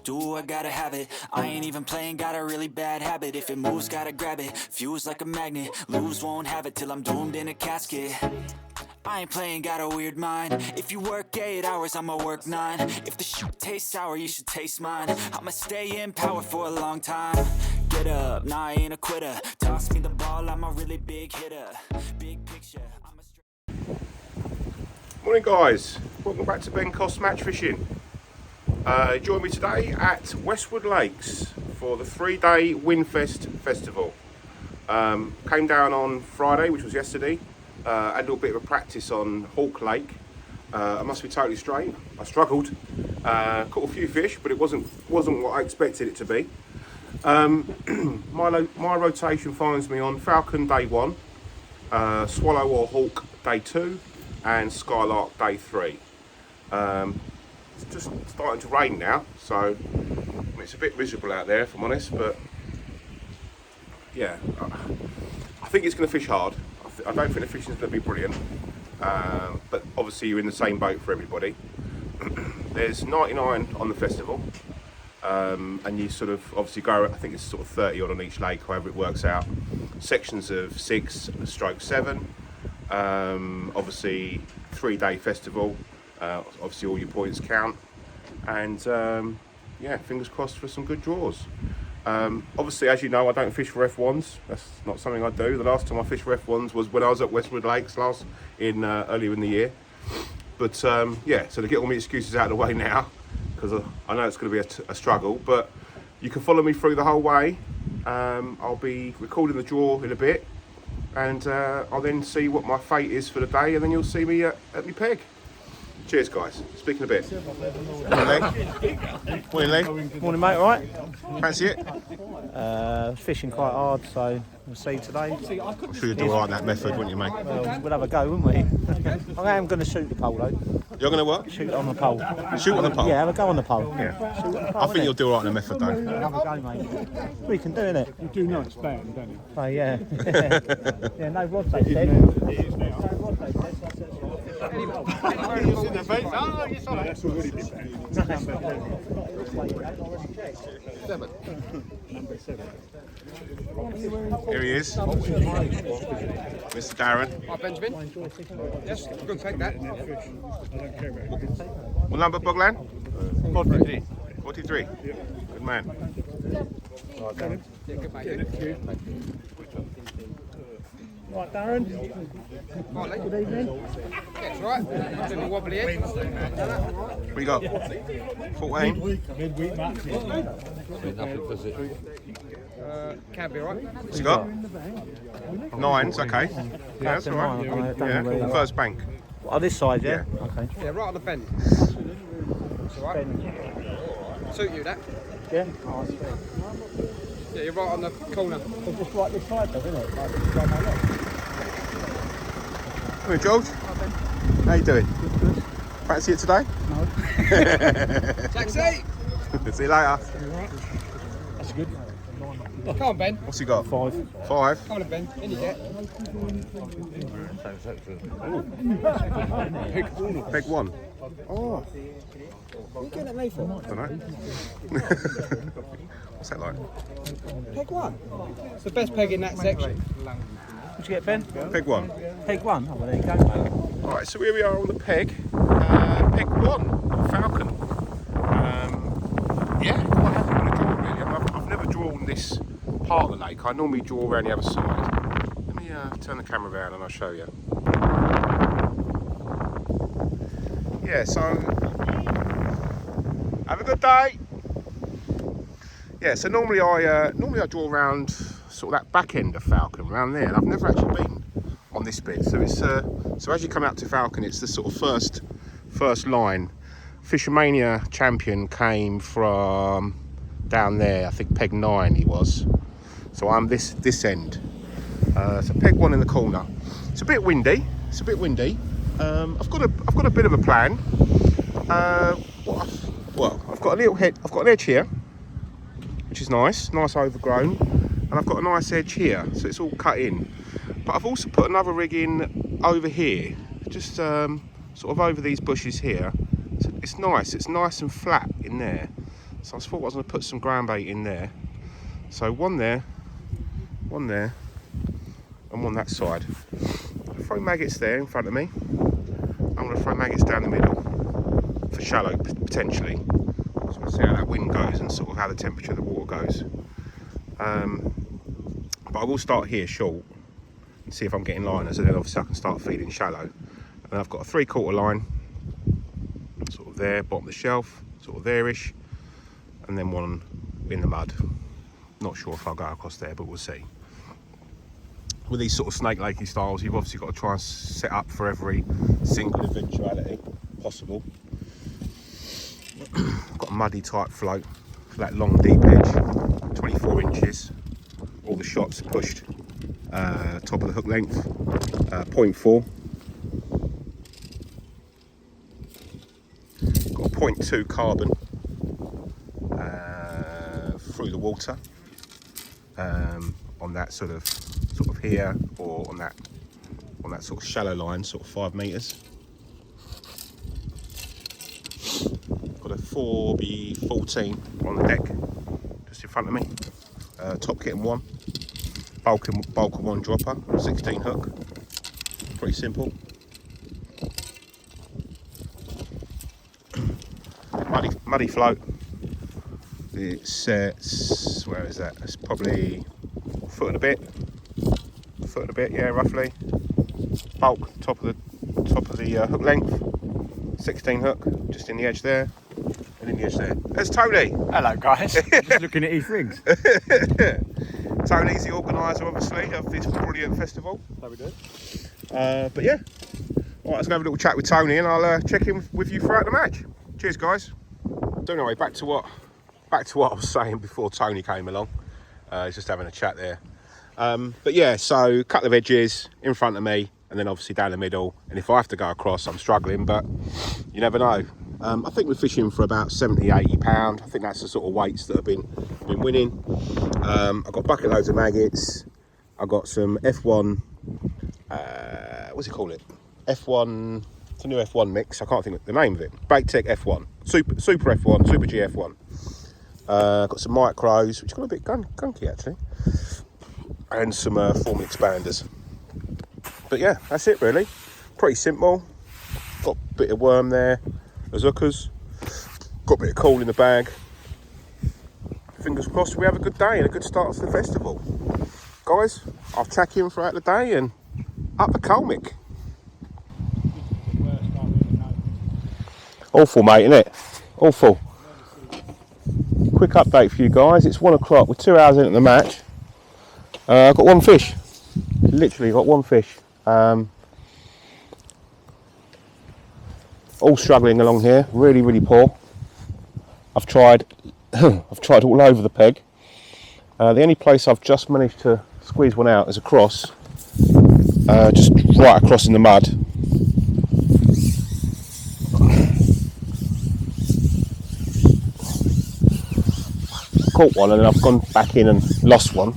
do, I gotta have it. I ain't even playing, got a really bad habit. If it moves, gotta grab it, fuse like a magnet. Lose, won't have it till I'm doomed in a casket. I ain't playing, got a weird mind. If you work 8 hours, I'ma work 9. If the shit tastes sour, you should taste mine. I'ma stay in power for a long time. Get up, nah, I ain't a quitter. Toss me the ball, I'm a really big hitter. Big picture, I'm a... Morning guys, welcome back to Ben Cost Match Fishing. Join me today at Westwood Lakes for the 3-day Wynfest festival. Came down on Friday, which was yesterday. Had a little bit of a practice on Hawk Lake. I must be totally straight, I struggled. Caught a few fish, but it wasn't what I expected it to be. My rotation finds me on Falcon day 1, Swallow or Hawk day 2, and Skylark day 3. It's just starting to rain now, so it's a bit miserable out there if I'm honest, but yeah, I think it's going to fish hard. I don't think the fishing is going to be brilliant, but obviously you're in the same boat for everybody. There's 99 on the festival, and you sort of obviously go, I think it's sort of 30 odd on each lake, however it works out. Sections of 6 stroke 7, obviously 3-day festival, obviously all your points count, and yeah, fingers crossed for some good draws. Obviously, as you know, I don't fish for F1s. That's not something I do. The last time I fished for F1s was when I was at Westwood Lakes earlier in the year. But yeah, so to get all my excuses out of the way now, because I know it's going to be a struggle, but you can follow me through the whole way. I'll be recording the draw in a bit, and I'll then see what my fate is for the day, and then you'll see me at my peg. Cheers guys, speaking a bit. Morning Lee. Morning Lee. Morning mate, alright? Fancy it? Fishing quite hard, so we'll see today. I'm sure you'd do alright in that method, wouldn't you mate? Well, we'll have a go, won't we? I am going to shoot the pole though. You're going to what? Shoot on the pole. Shoot on the pole? Yeah, have a go on the pole. Yeah. Shoot on the pole, I think you'll do alright in the method though. Have a go mate. We can do it. You do know it's bad, don't you? Oh yeah. Yeah, no rod they said. No It is now. rod they said, so I said, That's already been bad. Number 7. Here he is. Mr. Darren. Hi Benjamin. Yes, I'm going to take that. I don't care about it. What number, Boglan? 43. 43. Good man. Yeah, good mate. right Darren. Right, Lee. Good evening. Yeah, it's all right. I'm doing a wobbly head. What you got? 14. Midweek match. Can be all right. What's you got? 9's okay. Yeah, that's alright. Yeah, first bank. Oh, this side, yeah? Yeah. Okay. Yeah, right on the bend. It's all right. Suit you that? Yeah? Yeah, you're right on the corner. It's just right this side though, isn't it? Like, just right my left. Morning, George. How you doing? Good. Fancy it today? No. Taxi! See you later. That's good. Come on, Ben. What's he got? 5. 5. Come on, Ben. In you get. Peg 1. Oh. What are you getting at me for? I don't know. What's that like? Peg 1. It's the best peg in that section. What'd you get, Ben? Peg 1. Peg 1. Oh, well, there you go, mate. Alright, so here we are on the peg. Peg 1, Falcon. Yeah, quite happy with the draw really. I've never drawn this part of the lake. I normally draw around the other side. Let me turn the camera around and I'll show you. Yeah, so have a good day. Yeah, so normally I draw around sort of that back end of Falcon, around there. And I've never actually been on this bit. So it's so as you come out to Falcon, it's the sort of first line. Fishomania champion came from down there. I think peg 9 he was. So I'm this end. So peg 1 in the corner. It's a bit windy. I've got a bit of a plan. Well, I've got an edge here, which is nice overgrown, and I've got a nice edge here, so it's all cut in. But I've also put another rig in over here, just sort of over these bushes here. So it's nice and flat in there. So I thought I was going to put some ground bait in there. So one there, and one that side. I'll throw maggots there in front of me. I'm going to throw maggots down the middle for shallow potentially. So we'll see how that wind goes and sort of how the temperature of the water goes. But I will start here short and see if I'm getting liners, and then obviously I can start feeding shallow. And I've got a 3/4 line, sort of there, bottom of the shelf, sort of there-ish, and then one in the mud. Not sure if I'll go across there, but we'll see. With these sort of snake lakey styles, you've obviously got to try and set up for every single eventuality possible. I've got a muddy type float for that long deep edge, 24 inches. All the shots pushed top of the hook length, 0.4. Got a 0.2 carbon through the water on that sort of here, or on that sort of shallow line, sort of 5 meters. Got a 4B14 on the deck just in front of me. Top kit and one, bulk and one dropper, 16 hook. Pretty simple. Muddy float. It's where is that? It's probably a foot and a bit, yeah, roughly. Bulk top of the hook length, 16 hook, just in the edge there, and in the edge there. There's Tony. Hello, guys. Just looking at his rigs. Tony's the organiser, obviously, of this brilliant festival. How we do? But yeah, all right, let's go have a little chat with Tony, and I'll check in with you throughout the match. Cheers, guys. So anyway, back to what I was saying before Tony came along. Just having a chat there. But yeah, so a couple of edges in front of me, and then obviously down the middle. And if I have to go across, I'm struggling, but you never know. I think we're fishing for about 70, 80 pound. I think that's the sort of weights that have been winning. I've got bucket loads of maggots. I've got some F1, what's it called it? F1, it's a new F1 mix. I can't think of the name of it. Banter F1, Super F1, Super G F1. Got some micros, which got a bit gunky actually. And some formal expanders. But yeah, that's it really. Pretty simple. Got a bit of worm there as hookers. Got a bit of coal in the bag. Fingers crossed we have a good day and a good start to the festival. Guys, I'll check in throughout the day and up the Colmick. Awful, mate, innit? Awful. Quick update for you guys. It's 1 o'clock. We're 2 hours into the match. I've got one fish. Literally got one fish. All struggling along here. Really, really poor. I've tried all over the peg. The only place I've just managed to squeeze one out is across. Just right across in the mud. Caught one and then I've gone back in and lost one.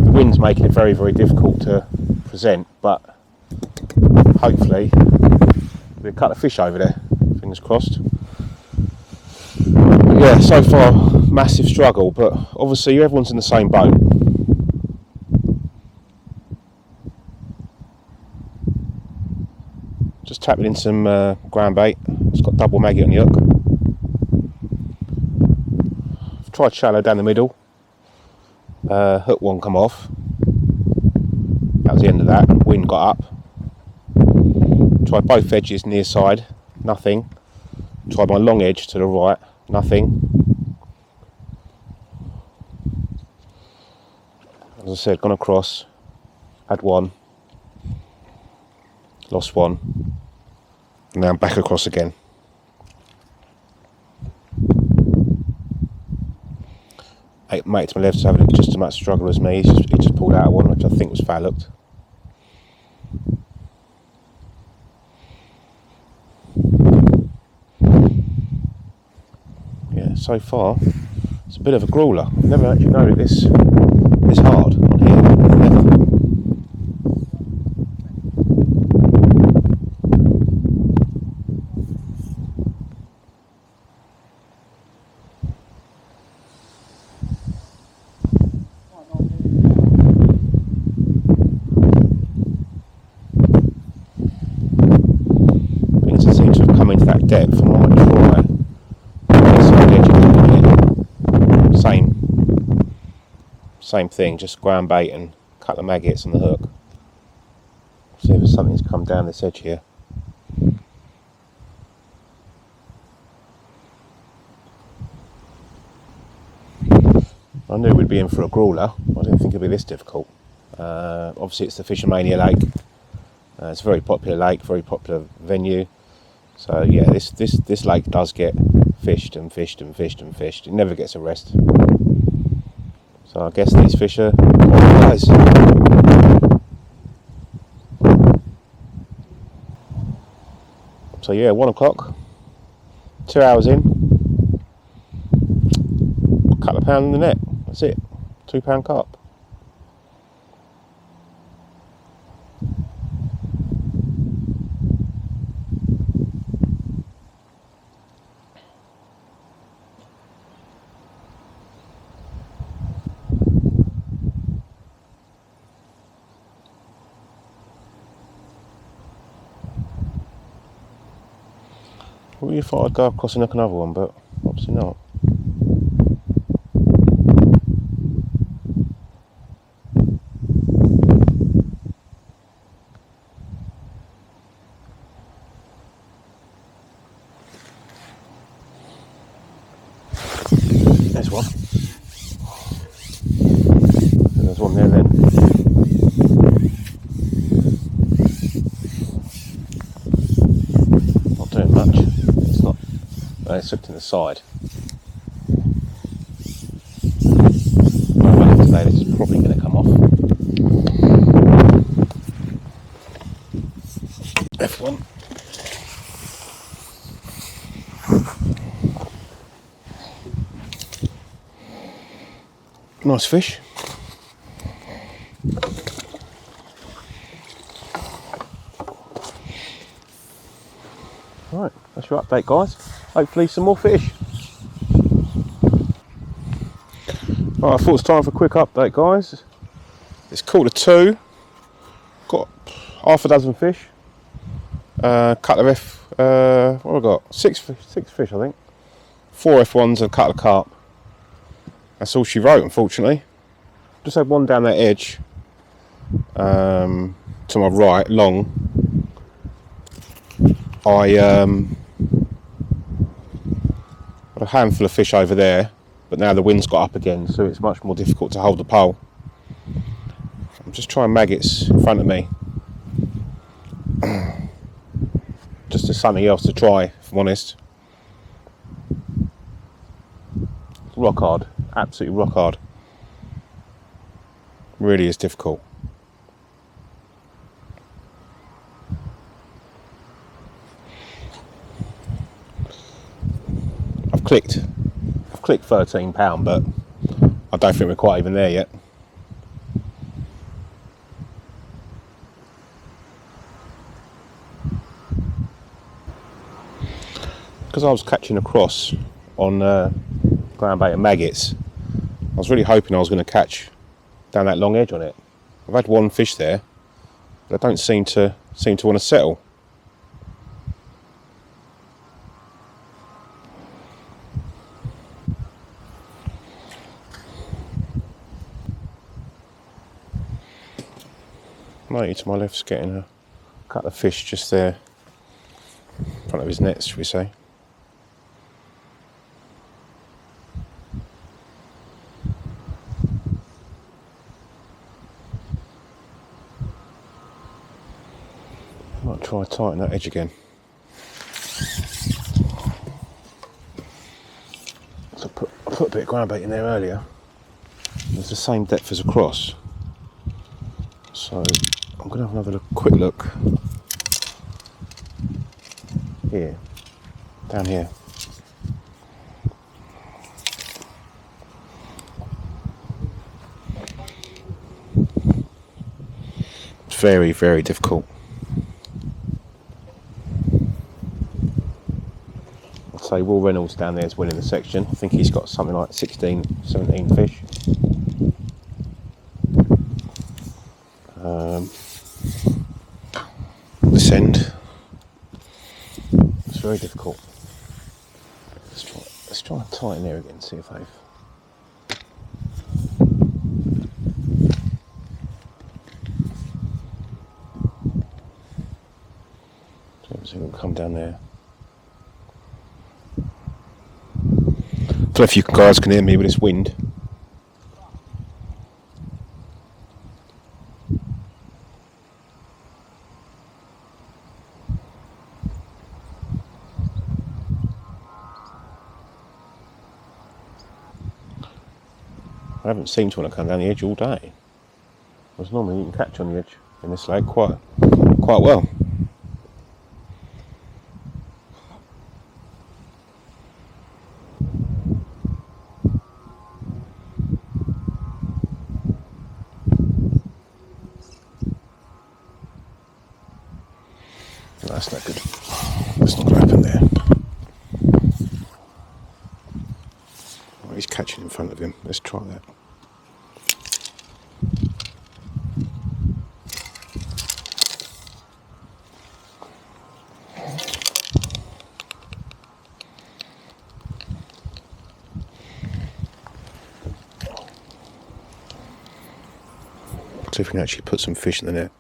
The wind's making it very, very difficult to present, but hopefully we'll cut a fish over there, fingers crossed. But yeah, so far massive struggle, but obviously everyone's in the same boat. Just tapping in some ground bait. It's got double maggot on the hook. Tried shallow down the middle, hook one come off, that was the end of that. Wind got up. Tried both edges near side, nothing. Tried my long edge to the right, nothing. As I said, gone across, had one, lost one, and now I'm back across again. Mate to my left is having just as much struggle as me. He just pulled out one, which I think was foul hooked. Yeah, so far it's a bit of a grueler. I've never actually known it this hard on here. Never. Same thing, just ground bait and cut the maggots on the hook. See if something's come down this edge here. I knew we'd be in for a crawler. I didn't think it'd be this difficult. Obviously it's the Fishomania lake. It's a very popular lake, very popular venue. So yeah, this lake does get fished and fished and fished and fished. It never gets a rest. So I guess these fish are guys. So yeah, 1 o'clock, 2 hours in, a couple of pounds in the net. That's it, £2 carp. I really thought I'd go across and hook another one, but obviously not. There's one. There's one there then. Not doing much. It's not. It's hooked in the side. Today this is probably going to come off. F1. Nice fish. Right, that's your update, guys. Hopefully some more fish. Right, I thought it was time for a quick update, guys. It's 1:45. Got half a dozen fish. Couple of what have I got? Six fish, I think. 4 F1s and a couple of carp. That's all she wrote, unfortunately. Just had one down that edge, to my right, long. I had a handful of fish over there, but now the wind's got up again, so it's much more difficult to hold the pole. I'm just trying maggots in front of me. Just as something else to try, if I'm honest. Rock hard, absolutely rock hard. Really is difficult. I've clicked £13, but I don't think we're quite even there yet. Because I was catching across on ground bait and maggots, I was really hoping I was going to catch down that long edge on it. I've had one fish there, but I don't seem to want to settle. Matey to my left's getting a couple of fish just there in front of his nets, should we say. Might try to tighten that edge again. So I put a bit of ground bait in there earlier. It's the same depth as across. So I'm going to have another quick look here, down here. It's very, very difficult. I'd say Will Reynolds down there is winning the section. I think he's got something like 16, 17 fish. This end, it's very difficult. Let's try and tighten there again, see if they've... So we'll come down there. I don't know if you guys can hear me with this wind. I haven't seemed to want to come down the edge all day. Whereas normally you can catch on the edge in this lake quite well. That's not good. That's not going to happen there. Oh, he's catching in front of him. Let's try that. See if we can actually put some fish in the net.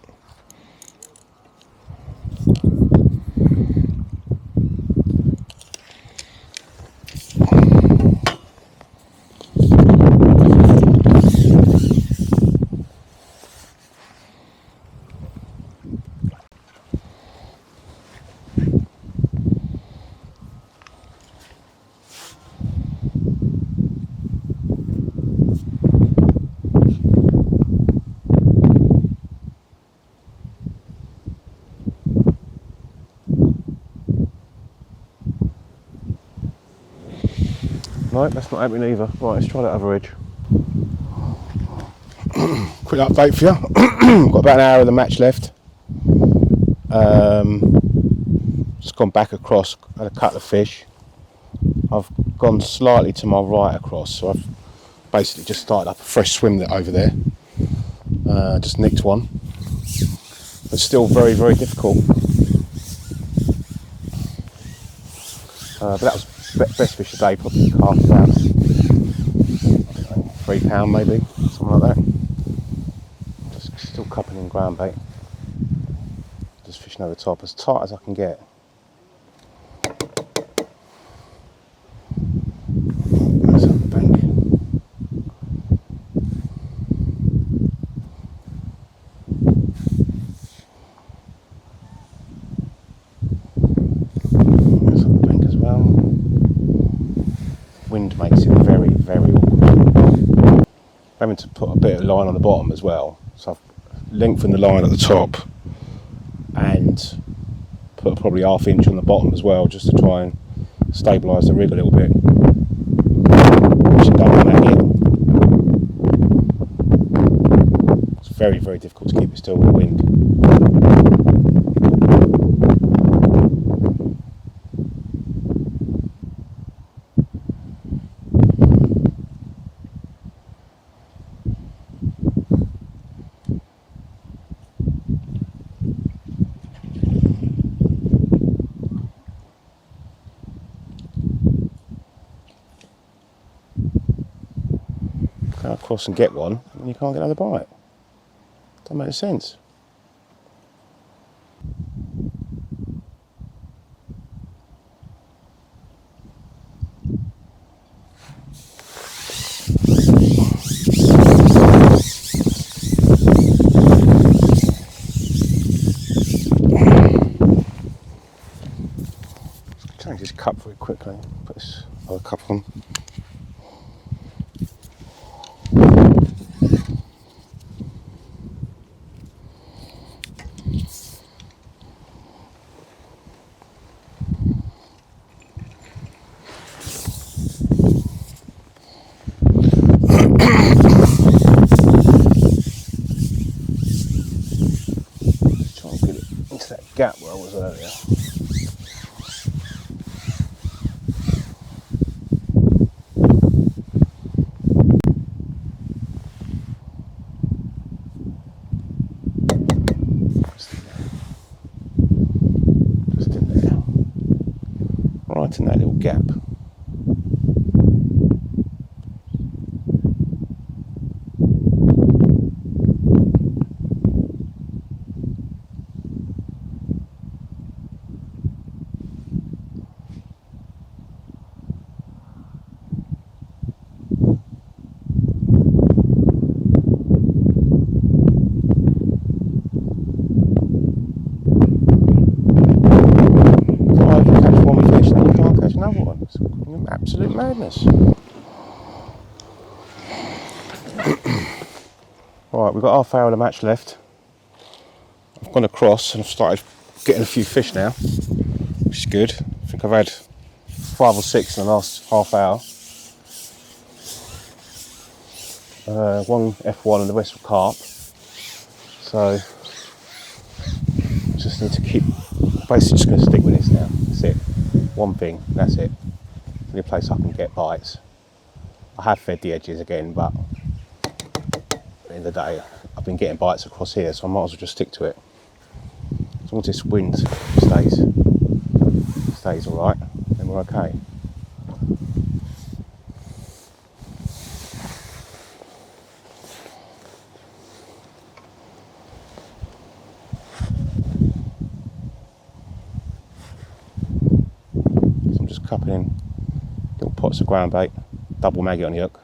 No, that's not happening either. Right, let's try that other edge. Quick update for you. Got about an hour of the match left. Just gone back across, had a couple of fish. I've gone slightly to my right across, so I've basically just started up a fresh swim over there. Just nicked one. But still very, very difficult. But that was best fish today, probably half about £3 maybe, something like that. Just still cupping in ground bait. Just fishing over the top as tight as I can get. That's up the bank. That's up the bank as well. Wind makes it very, very awkward. Having to put a bit of line on the bottom as well, so I've lengthened the line at the top and put probably ½ inch on the bottom as well, just to try and stabilise the rig a little bit. Which I've done on that here. It's very, very difficult to keep it still with the wind. Across and get one, and you can't get another bite. Doesn't make sense. Change this cup very quickly. Put this other cup on. Gap where I was earlier. goodness. Right, we've got half hour of the match left. I've gone across and I've started getting a few fish now, which is good. I think I've had 5 or 6 in the last half hour. One F1 and the rest were carp. So just need to keep, basically just going to stick with this now. That's it. One thing, that's it. The only place I can get bites. I have fed the edges again, but at the end of the day, I've been getting bites across here, so I might as well just stick to it. As long as this wind stays alright, then we're okay. So I'm just cupping in little pots of ground bait, double maggot on the hook.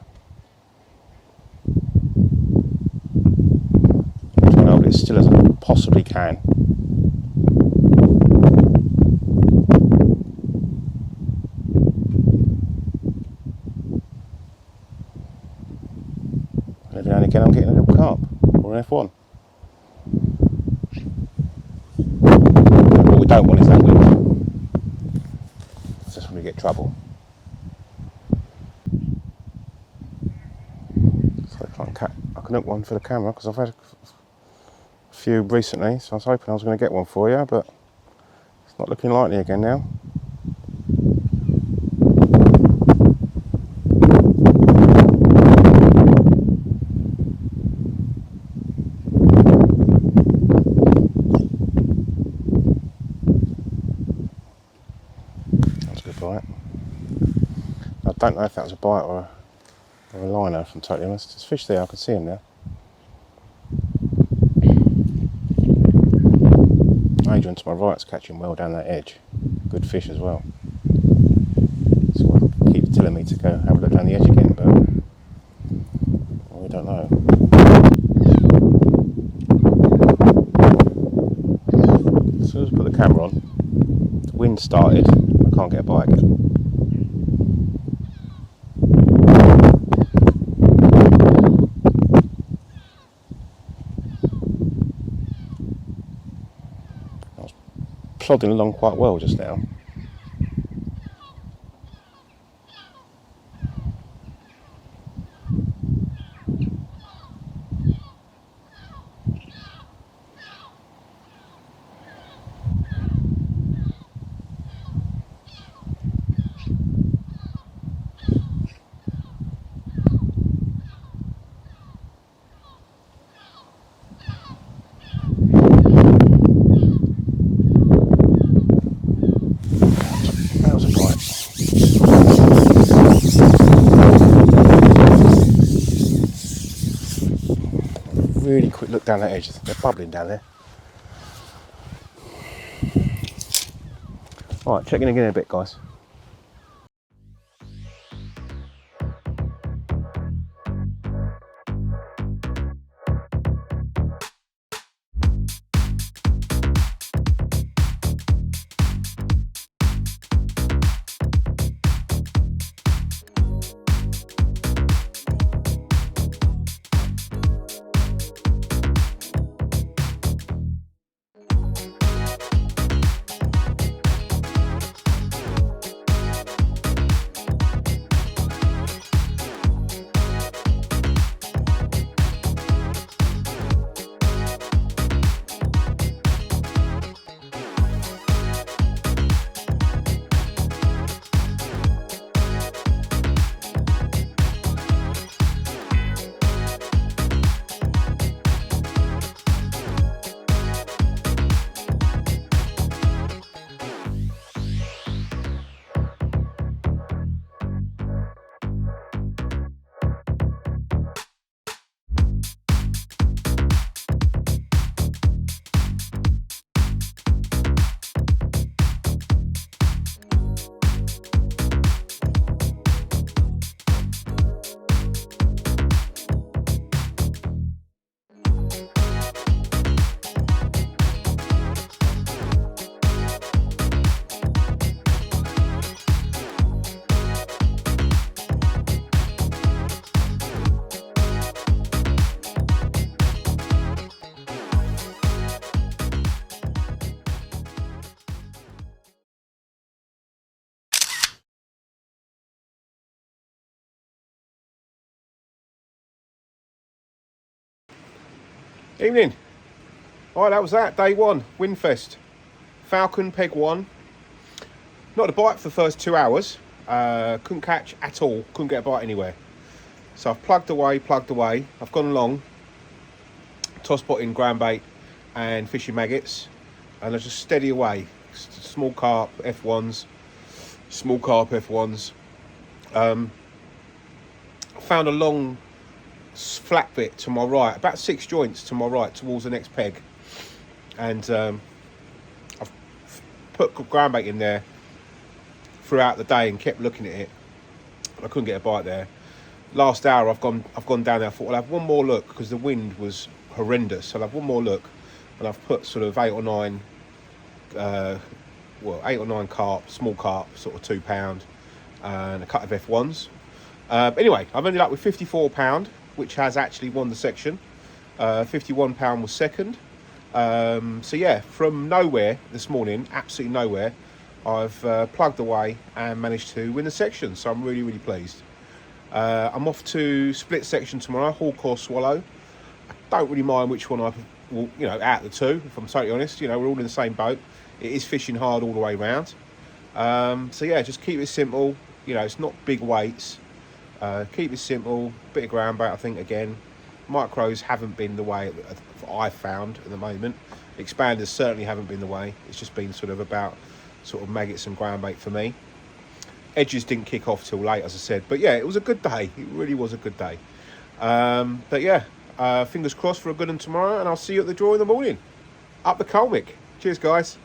Trying to hold it as still as I possibly can. Every now and again I'm getting a little carp or an F1. What we don't want is that wind. That's when we get trouble. So I can hook one for the camera because I've had a few recently, so I was hoping I was going to get one for you, but it's not looking likely again now. That's a good bite. I don't know if that was a bite or a liner, if I'm totally honest. There's fish there, I can see him now. Adrian to my right's catching well down that edge. Good fish as well. So I keep telling me to go have a look down the edge again, but well, we don't know. As soon as I put the camera on, the wind started, I can't get a bite again. Plodding along quite well just now. Really quick look down that edge, they're bubbling down there. Alright, checking again in a bit, guys. Evening. Alright, that was that. Day 1, Wynfest. Falcon, peg 1. Not a bite for the first 2 hours. Couldn't catch at all. Couldn't get a bite anywhere. So I've plugged away. I've gone along, toss potting ground bait and fishing maggots. And I just steady away. Small carp, F1s. Small carp, F1s. Found a long flat bit to my right, about 6 joints to my right towards the next peg. And I've put ground bait in there throughout the day and kept looking at it. I couldn't get a bite there. Last hour I've gone down there. I thought I'll have one more look because the wind was horrendous. So I'll have one more look, and I've put sort of 8 or 9 carp, small carp, sort of £2, and a couple of F1s. Anyway, I've ended up with £54, which has actually won the section. £51 was second. So yeah, from nowhere this morning, absolutely nowhere, I've plugged away and managed to win the section. So I'm really, really pleased. I'm off to split section tomorrow, hawk or swallow. I don't really mind which one I will, out of the two, if I'm totally honest. We're all in the same boat. It is fishing hard all the way round. So yeah, just keep it simple. It's not big weights. Keep it simple. Bit of ground bait, I think, again. Micros haven't been the way I've found at the moment. Expanders certainly haven't been the way. It's just been sort of maggots and ground bait for me. Edges didn't kick off till late, as I said. But yeah, it was a good day. It really was a good day. But yeah, fingers crossed for a good one tomorrow, and I'll see you at the draw in the morning. Up the Colmick. Cheers, guys.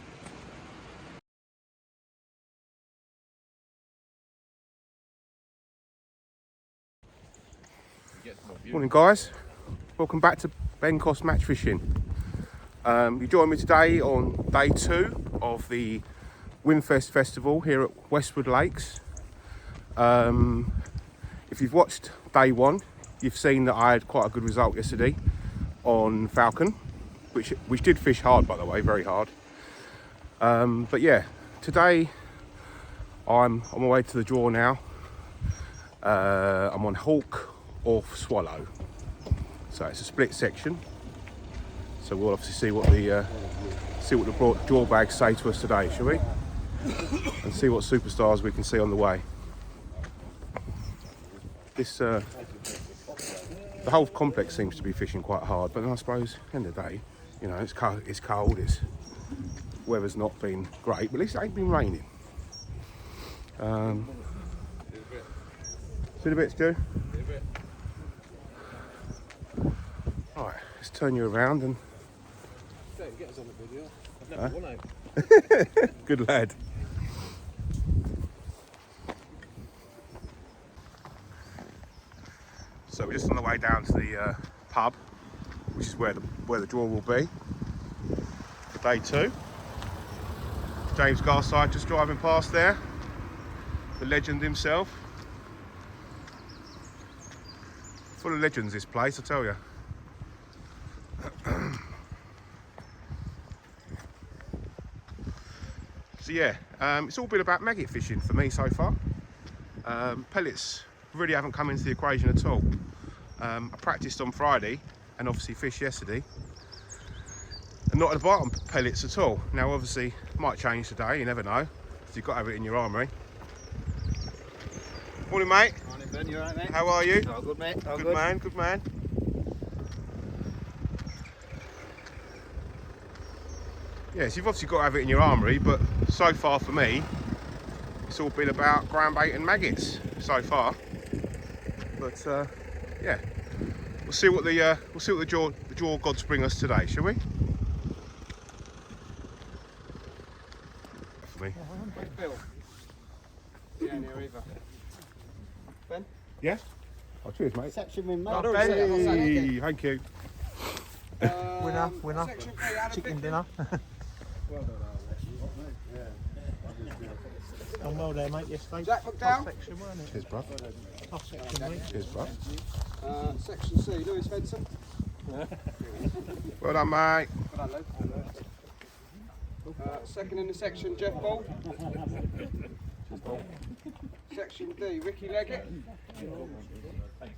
Morning, guys. Welcome back to Bencost Match Fishing. You join me today on day 2 of the Wynfest festival here at Westwood Lakes. If you've watched day 1, you've seen that I had quite a good result yesterday on Falcon, which did fish hard, by the way, very hard. But yeah, today I'm on my way to the draw now. I'm on hawk or swallow, so it's a split section. So we'll obviously see what the draw bags say to us today, shall we? And see what superstars we can see on the way. The whole complex seems to be fishing quite hard, but then I suppose end of the day, it's cold, weather's not been great, but at least it ain't been raining. See the bits, Stu? Alright, let's turn you around and Get us on the video. I've never won. Good lad. So we're just on the way down to the pub, which is where the draw will be for day 2. James Garside just driving past there, the legend himself. Full of legends, this place, I tell you. So yeah, it's all been about maggot fishing for me so far. Pellets really haven't come into the equation at all. I practiced on Friday and obviously fished yesterday, and not at the bottom pellets at all. Now obviously it might change today, you never know, so you've got to have it in your armoury. Morning, mate. Morning, Ben. You alright, mate? How are you? Oh, good, mate. Good man, good man. Yes, you've obviously got to have it in your armoury, but so far for me, it's all been about ground bait and maggots so far. But yeah, we'll see what the draw gods bring us today, shall we? For me. Bill. Yeah, near Eva. Ben? Yeah. Oh, cheers, mate. Section win, mate. Oh, Ben. Thank you. Winner. Section 3 out of Chicken 50. dinner. Done well there, mate, yesterday. Jack, look down. Section, weren't it? Cheers, bruv. Tough section, mate. Cheers, bruv. Section C, Lewis Spencer. Well done, mate. Well done, Lou. Second in the section, Jeff Ball. Section D, Ricky Leggett.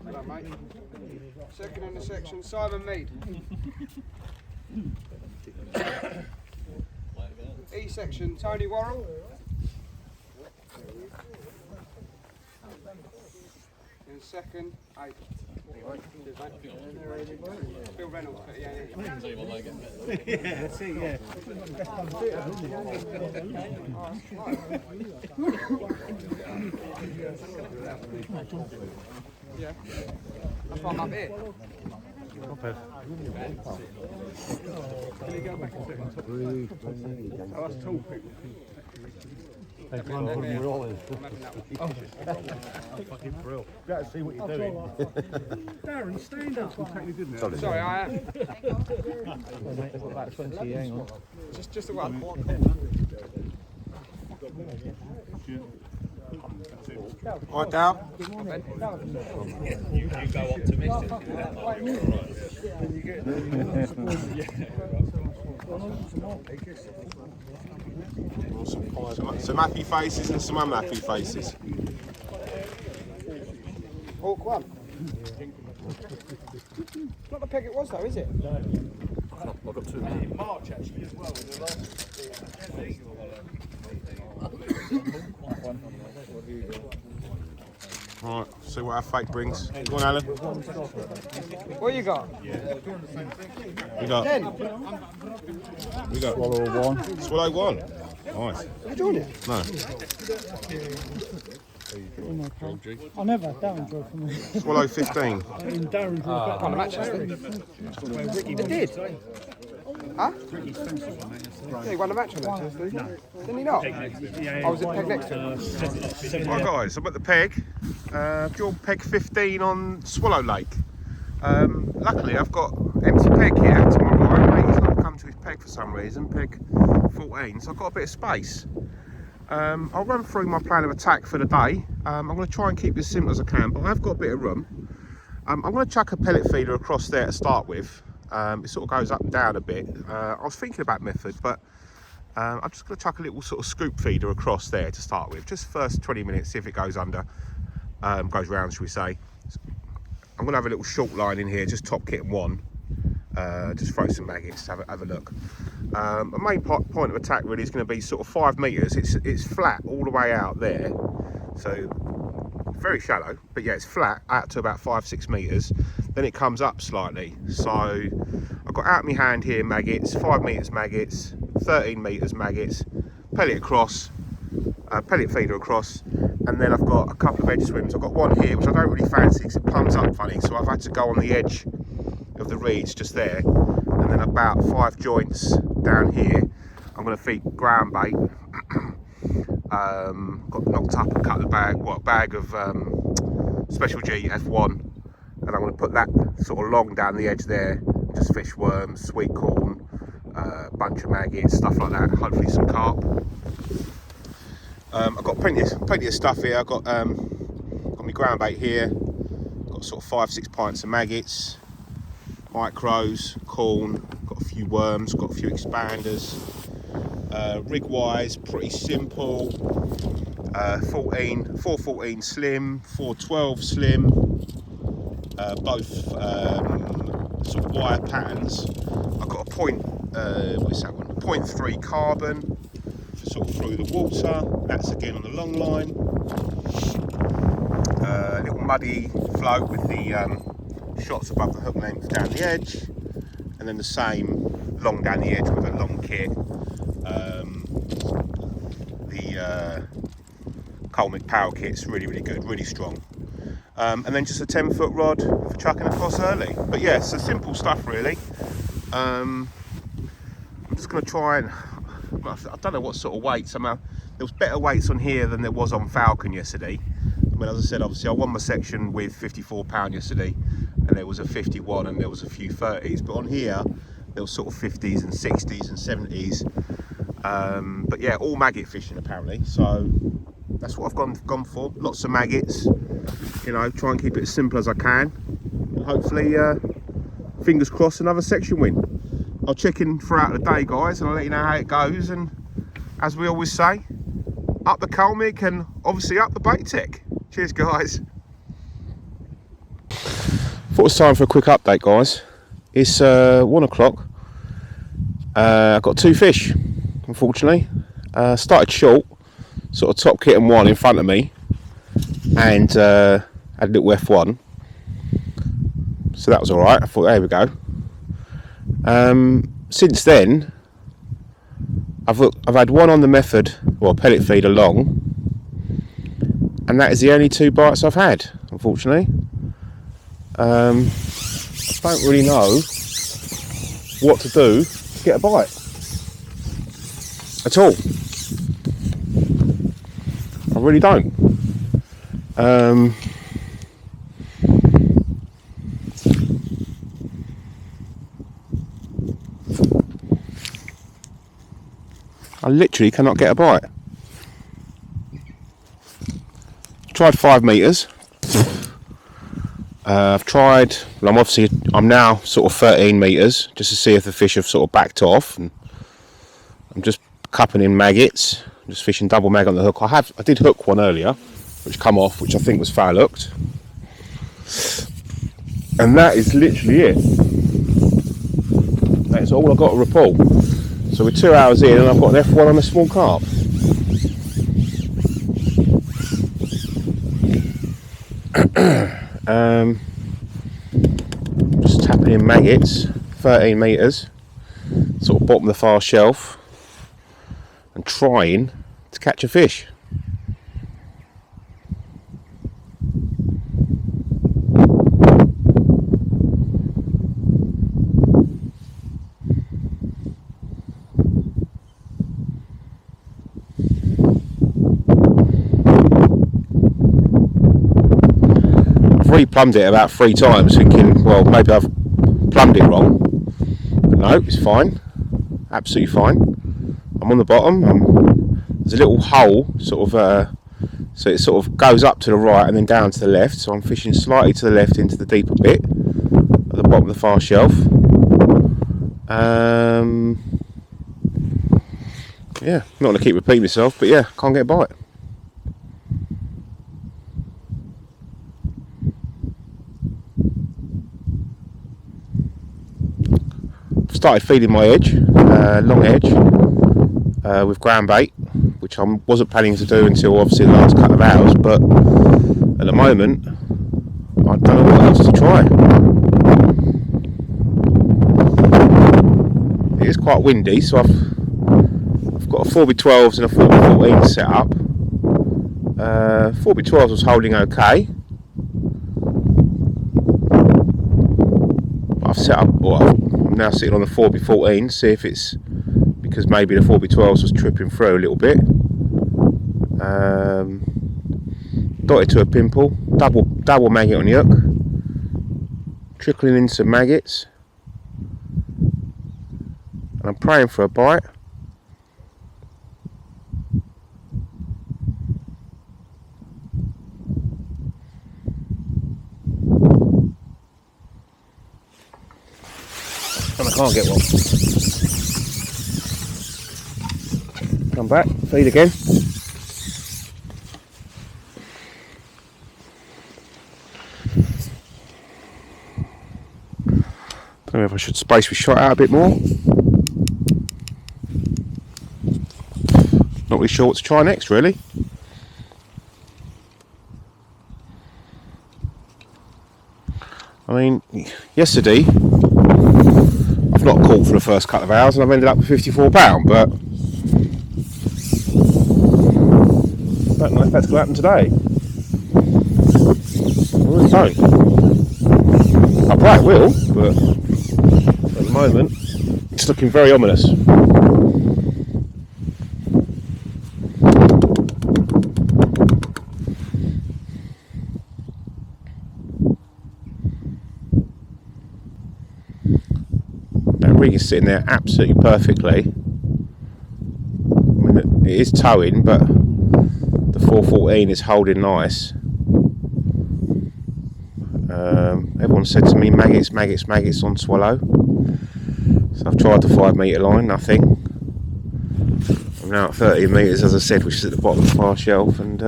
Well done, mate. Second in the section, Simon Mead. E section, Tony Worrell. In second, 8. Bill Reynolds, but yeah. Yeah, that's it, yeah. Yeah. That's why I'm up here. Oh, that's tall people. Fucking brill. You gotta see what you're doing. Darren, stand up. Sorry, I am. About 20, hang on. Just a one. All right, Dal. You go optimistic. Some happy faces and some unhappy faces. Hawk one. Not the peg it was though, is it? I've got 2 in March actually as well. Right, see what our fate brings. Go on, Alan. What you got? We got 10. We got Swallow 1. Nice. Have you drawn it? No. I never. Darren drew for me. Swallow 15. And Darren drew back. On the match It did. Huh? Yeah, he won the match on that Tuesday. Didn't he not? I was at peg next to him. Right guys, I'm at the peg. Drawn peg 15 on Swallow Lake. Luckily I've got empty peg here to my right. Mate, he's not come to his peg for some reason, peg 14, so I've got a bit of space. I'll run through my plan of attack for the day. I'm going to try and keep it as simple as I can, but I've got a bit of room. I'm going to chuck a pellet feeder across there to start with. It sort of goes up and down a bit. I was thinking about method, but I'm just going to chuck a little sort of scoop feeder across there to start with. Just first 20 minutes, see if it goes under, goes round, shall we say. I'm going to have a little short line in here, just top kit and 1. Just throw some maggots, have a look. A main point of attack really is going to be sort of 5 metres. It's flat all the way out there, so very shallow, but yeah, it's flat out to about 5-6 metres. Then it comes up slightly. So I've got out in my hand here maggots, 5 metres maggots, 13 metres maggots, pellet across, pellet feeder across, and then I've got a couple of edge swims. I've got one here which I don't really fancy because it plums up funny, so I've had to go on the edge of the reeds just there, and then about 5 joints down here. I'm going to feed ground bait. Got knocked up a couple of bag of Special G F1, and I'm going to put that sort of long down the edge there. Just fish worms, sweet corn, bunch of maggots, stuff like that. Hopefully some carp. I've got plenty of stuff here. I've got my ground bait here. Got sort of 5-6 pints of maggots, micros, corn. Got a few worms. Got a few expanders. Rig wise, pretty simple. 414 slim, 412 slim. Both sort of wire patterns. I've got a what's that one? 0.3 carbon for sort of through the water. That's again on the long line. Little muddy float with the shots above the hook length down the edge, and then the same long down the edge with a long kit. The Colmic power kit's really good, really strong. And then just a 10-foot rod for chucking across early. But yeah, so simple stuff really. I'm just going to try and, I don't know what sort of weights. There was better weights on here than there was on Falcon yesterday. I mean, as I said, obviously I won my section with 54 pound yesterday, and there was a 51 and there was a few 30s. But on here, there was sort of 50s and 60s and 70s. But yeah, all maggot fishing apparently. So that's what I've gone for. Lots of maggots. You know, try and keep it as simple as I can. And hopefully, fingers crossed, another section win. I'll check in throughout the day, guys, and I'll let you know how it goes. And as we always say, up the Colmic and obviously up the bait tech. Cheers, guys. thought it was time for a quick update, guys. It's 1 o'clock. I've got 2 fish, unfortunately. Started short, sort of top kit and 1 in front of me, and had a little F1. So that was alright. I thought, there we go. Since then, I've had 1 on the method, or pellet feed along, and that is the only 2 bites I've had, unfortunately. I don't really know what to do to get a bite at all. I really don't. I literally cannot get a bite. Tried 5 metres. I've tried, well, I'm now sort of 13 metres, just to see if the fish have sort of backed off, and I'm just cupping in maggots, just fishing double mag on the hook. I did hook one earlier, which come off, which I think was foul hooked, and that is literally it. That's all I've got to report. So we're 2 hours in and I've got an F1 on a small carp. Just tapping in maggots, 13 metres, sort of bottom of the far shelf, and trying to catch a fish. Plumbed it about 3 times, thinking, well, maybe I've plumbed it wrong, but no, it's fine, absolutely fine. I'm on the bottom. There's a little hole, sort of, so it sort of goes up to the right and then down to the left. So I'm fishing slightly to the left into the deeper bit at the bottom of the far shelf. Yeah, not going to keep repeating myself, but yeah, can't get a bite. Started feeding my edge, long edge, with ground bait, which I wasn't planning to do until obviously the last couple of hours, but at the moment I don't know what else to try. It is quite windy, so I've got a 4x12s and a 4x14 set up. 4x12s was holding okay. I've set up, I'm now sitting on the 4x14, see if it's because maybe the 4x12s was tripping through a little bit. Dotted to a pimple, double maggot on the hook, trickling in some maggots, and I'm praying for a bite. And I can't get one. Come back, feed again. Don't know if I should space my shot out a bit more. Not really sure what to try next, really. I mean, yesterday I've not caught for the first couple of hours and I've ended up with £54, but I don't know if that's going to happen today. I really don't. I pray it will, but at the moment it's looking very ominous. Rig is sitting there absolutely perfectly. I mean, it is towing, but the 414 is holding nice. Everyone said to me, maggots on swallow. So I've tried the 5 metre line, nothing. I'm now at 13 metres, as I said, which is at the bottom of the far shelf, and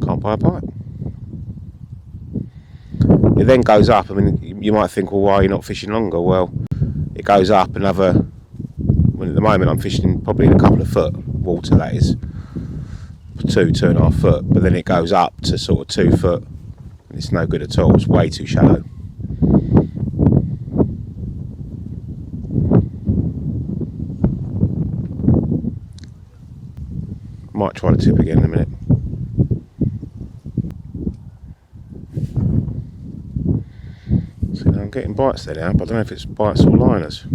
can't buy a bite. It then goes up. I mean, you might think, well, why are you not fishing longer? Well, it goes up another. Well, at the moment, I'm fishing probably in a couple of foot water. That is 2.5 foot. But then it goes up to sort of 2 foot. And it's no good at all. It's way too shallow. Might try the tip again in a minute. So I'm getting bites there now, but I don't know if it's bites or liners.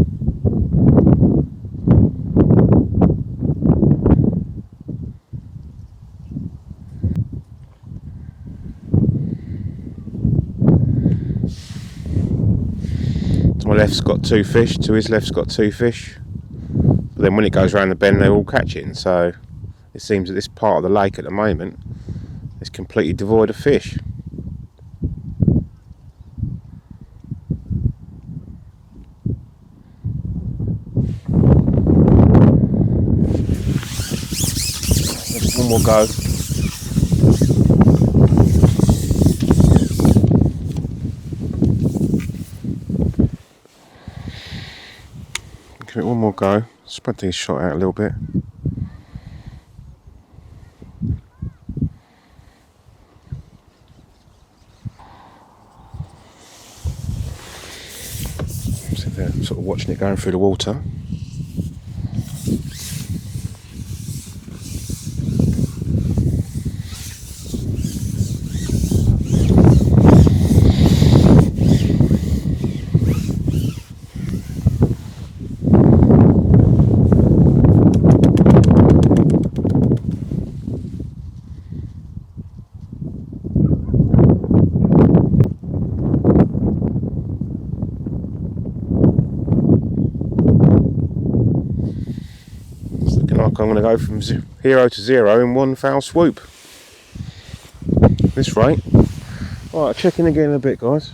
To my left's got 2 fish, to his left's got 2 fish. But then when it goes around the bend, they're all catching. So it seems that this part of the lake at the moment is completely devoid of fish. Just one more go. Give it one more go. Spread these shot out a little bit. So they're sort of watching it going through the water. I'm going to go from hero to zero in one foul swoop. This rate. Right, check in again in a bit, guys.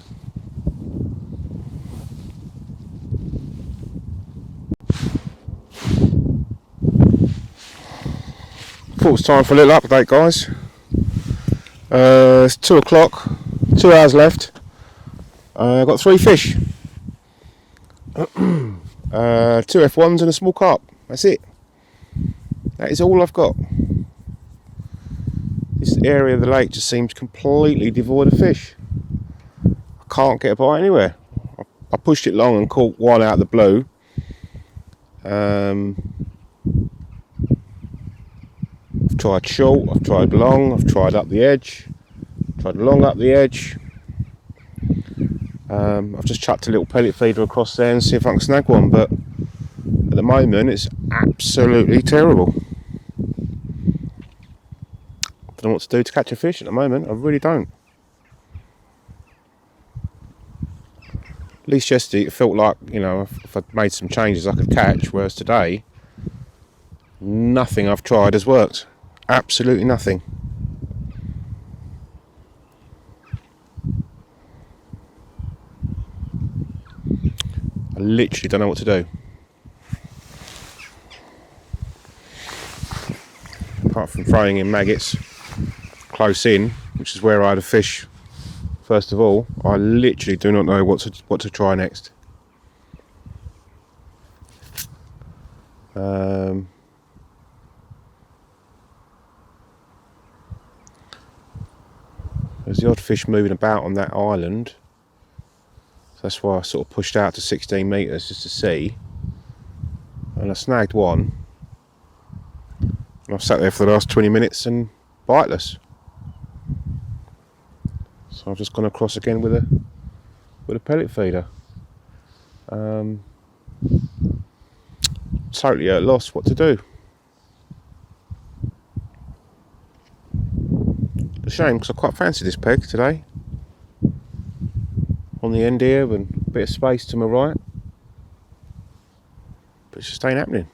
Thought it was time for a little update, guys. It's 2 o'clock, 2 hours left. I've got 3 fish. 2 F1s and a small carp. That's it. That is all I've got. This area of the lake just seems completely devoid of fish. I can't get a bite anywhere. I pushed it long and caught one out of the blue. I've tried short, I've tried long, I've tried up the edge, tried long up the edge. I've just chucked a little pellet feeder across there and see if I can snag one, but at the moment it's absolutely terrible. I don't know what to do to catch a fish at the moment. I really don't. At least yesterday it felt like, you know, if I'd made some changes I could catch, whereas today nothing I've tried has worked. Absolutely nothing. I literally don't know what to do. Apart from throwing in maggots close in, which is where I had a fish first of all, I literally do not know what to try next. There's the odd fish moving about on that island, so that's why I sort of pushed out to 16 metres just to see, and I snagged one, and I've sat there for the last 20 minutes and biteless. So I've just gone across again with a pellet feeder. Totally at a loss what to do. A shame, because I quite fancy this peg today. On the end here and a bit of space to my right. But it just ain't happening.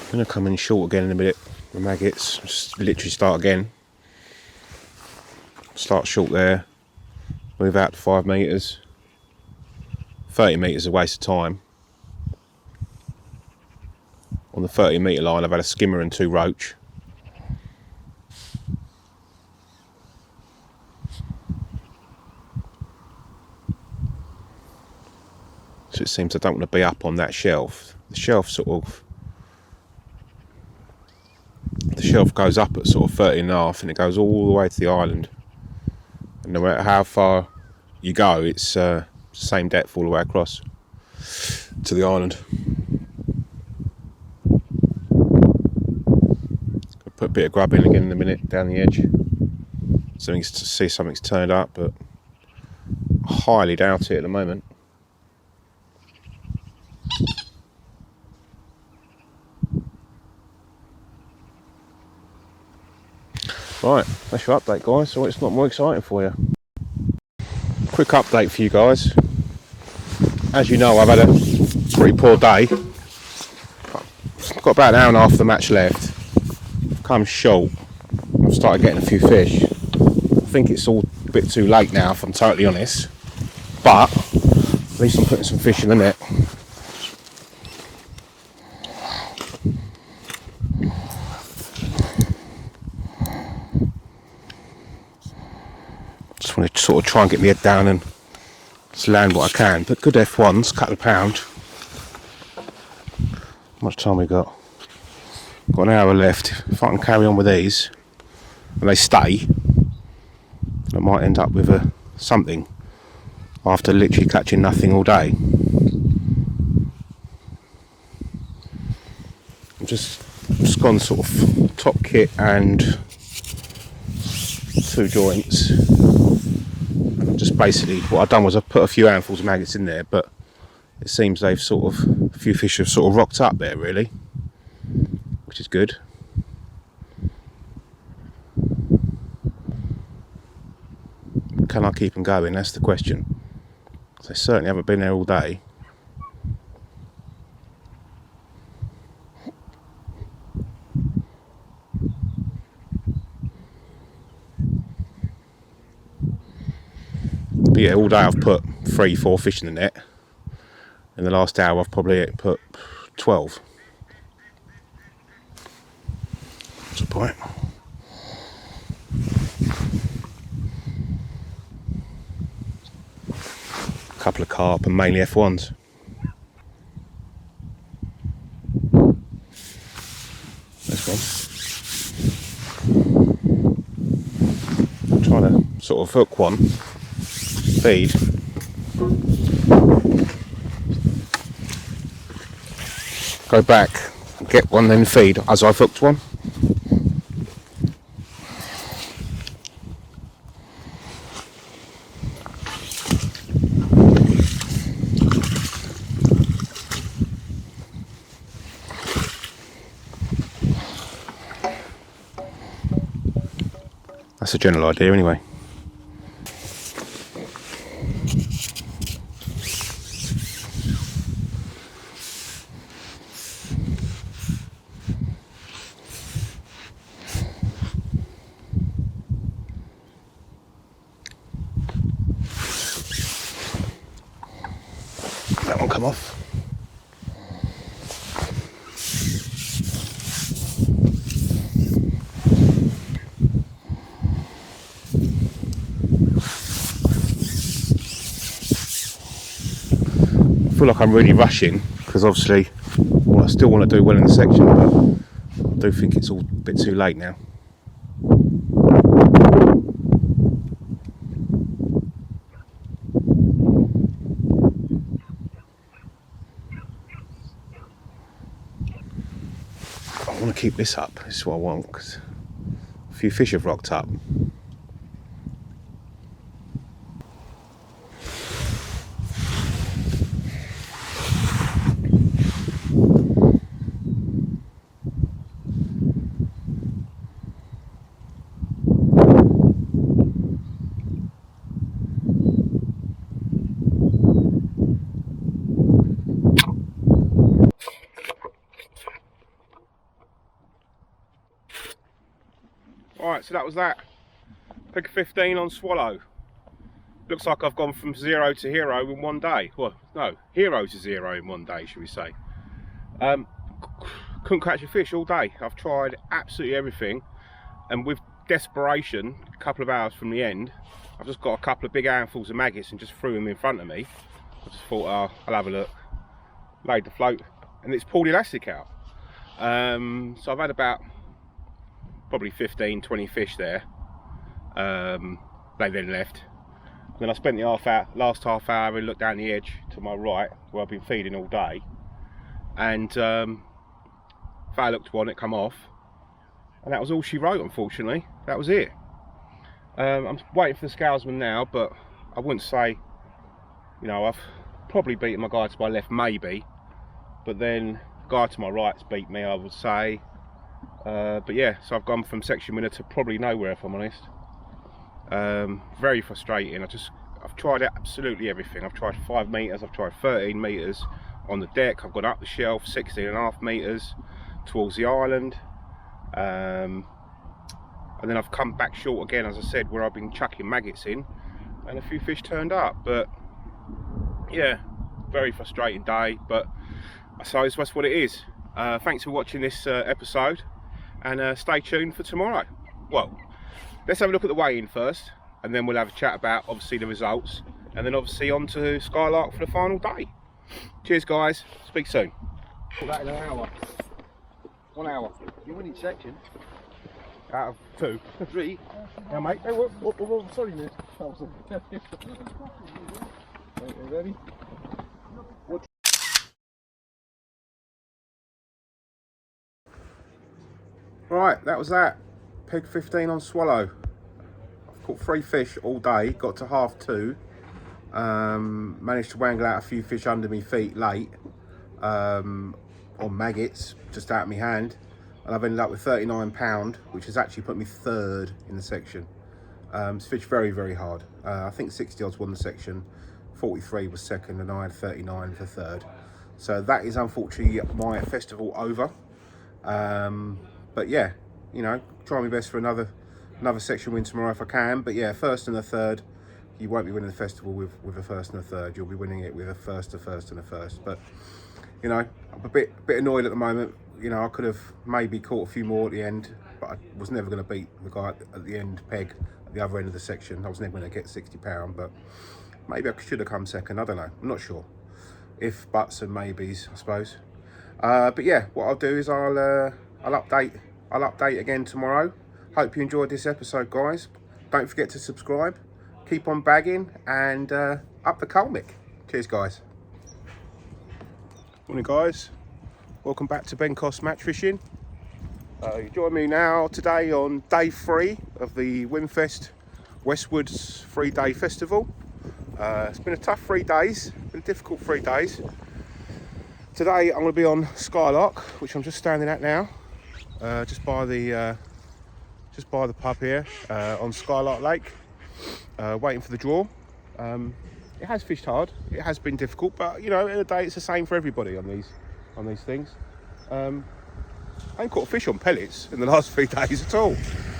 I'm going to come in short again in a minute with maggots. Just literally start again. Start short there. move out to 5 metres. 30 metres is a waste of time. On the 30 metre line I've had a skimmer and 2 roach. So it seems I don't want to be up on that shelf. The shelf goes up at sort of 30.5 and it goes all the way to the island. And no matter how far you go, it's the same depth all the way across to the island. I'll put a bit of grub in again in a minute down the edge. See something's turned up, but I highly doubt it at the moment. Right, that's your update, guys. So it's not more exciting for you. Quick update for you guys. As you know, I've had a pretty poor day. I've got about an hour and a half of the match left. I've come short. I've started getting a few fish. I think it's all a bit too late now, if I'm totally honest. But at least I'm putting some fish in the net. Just want to sort of try and get my head down and just land what I can. But good F1s, couple of pound. How much time we got? Got an hour left. If I can carry on with these and they stay, I might end up with something after literally catching nothing all day. I've just gone sort of top kit and 2 joints. And just basically what I've done was I've put a few handfuls of maggots in there, but it seems they've sort of, a few fish have sort of rocked up there really, which is good. Can I keep them going? That's the question. They certainly haven't been there all day. But yeah, all day I've put 3-4 fish in the net. In the last hour I've probably put 12. That's the point. A couple of carp and mainly F1s. This one. I'm trying to sort of hook one. Feed. Go back, get one, then feed as I've hooked one. That's the general idea anyway. That one come off. I feel like I'm really rushing because obviously, well, I still want to do well in the section, but I do think it's all a bit too late now. I want to keep this up. This is what I want because a few fish have rocked up. Alright, so that was that. Pick a 15 on swallow. looks like I've gone from 0 to hero in one day. Well, no, hero to 0 in one day, should we say. Couldn't catch a fish all day. I've tried absolutely everything, and with desperation, a couple of hours from the end, I've just got a couple of big handfuls of maggots and just threw them in front of me. I just thought, oh, I'll have a look. Laid the float, and it's pulled elastic out. So I've had about probably 15-20 fish there. They then left. Then I spent the last half hour having looked down the edge to my right, where I've been feeding all day, and if I looked one, it come off, and that was all she wrote. Unfortunately, that was it. I'm waiting for the scalesman now, but I wouldn't say, you know, I've probably beaten my guy to my left, maybe, but then the guy to my right's beat me, I would say. But yeah, so I've gone from section winner to probably nowhere, if I'm honest. Very frustrating. I've tried absolutely everything. I've tried 5 meters, I've tried 13 meters on the deck, I've gone up the shelf 16.5 meters towards the island, and then I've come back short again, as I said, where I've been chucking maggots in, and a few fish turned up. But yeah, very frustrating day, but I suppose that's what it is. Thanks for watching this episode, and stay tuned for tomorrow. Well, let's have a look at the weigh-in first, and then we'll have a chat about obviously the results, and then obviously on to Skylark for the final day. Cheers guys, speak soon. Put that in an hour. 1 hour. You're winning section. Out of 2. 3. Yeah, mate. Hey, what, sorry, mate. Ready? Right, that was that. Peg 15 on swallow. I've caught 3 fish all day, got to 1/2. Managed to wangle out a few fish under my feet late, on maggots, just out of my hand, and I've ended up with £39, which has actually put me 3rd in the section. It's fished very, very hard. I think 60 odds won the section, 43 was 2nd, and I had 39 for 3rd. So that is unfortunately my festival over. But yeah, you know, try my best for another section win tomorrow if I can. But yeah, 1st and a 3rd. You won't be winning the festival with a 1st and a 3rd. You'll be winning it with a 1st, a 1st, and a 1st. But you know, I'm a bit annoyed at the moment. You know, I could have maybe caught a few more at the end, but I was never going to beat the guy at the end, Peg, at the other end of the section. I was never going to get £60, but maybe I should have come 2nd. I don't know. I'm not sure. If buts and maybes, I suppose. But yeah, what I'll do is I'll update again tomorrow. Hope you enjoyed this episode, guys. Don't forget to subscribe. Keep on bagging, and up the Colmick. Cheers, guys. Morning, guys. Welcome back to Bencost Match Fishing. You join me now today on day 3 of the Wynfest Westwood's 3-day festival. It's been a tough 3 days, been a difficult 3 days. Today I'm going to be on Skylark, which I'm just standing at now, just by the pub here on Skylark Lake, waiting for the draw. It has fished hard, it has been difficult, but you know, in the day it's the same for everybody on these things. I ain't caught a fish on pellets in the last 3 days at all.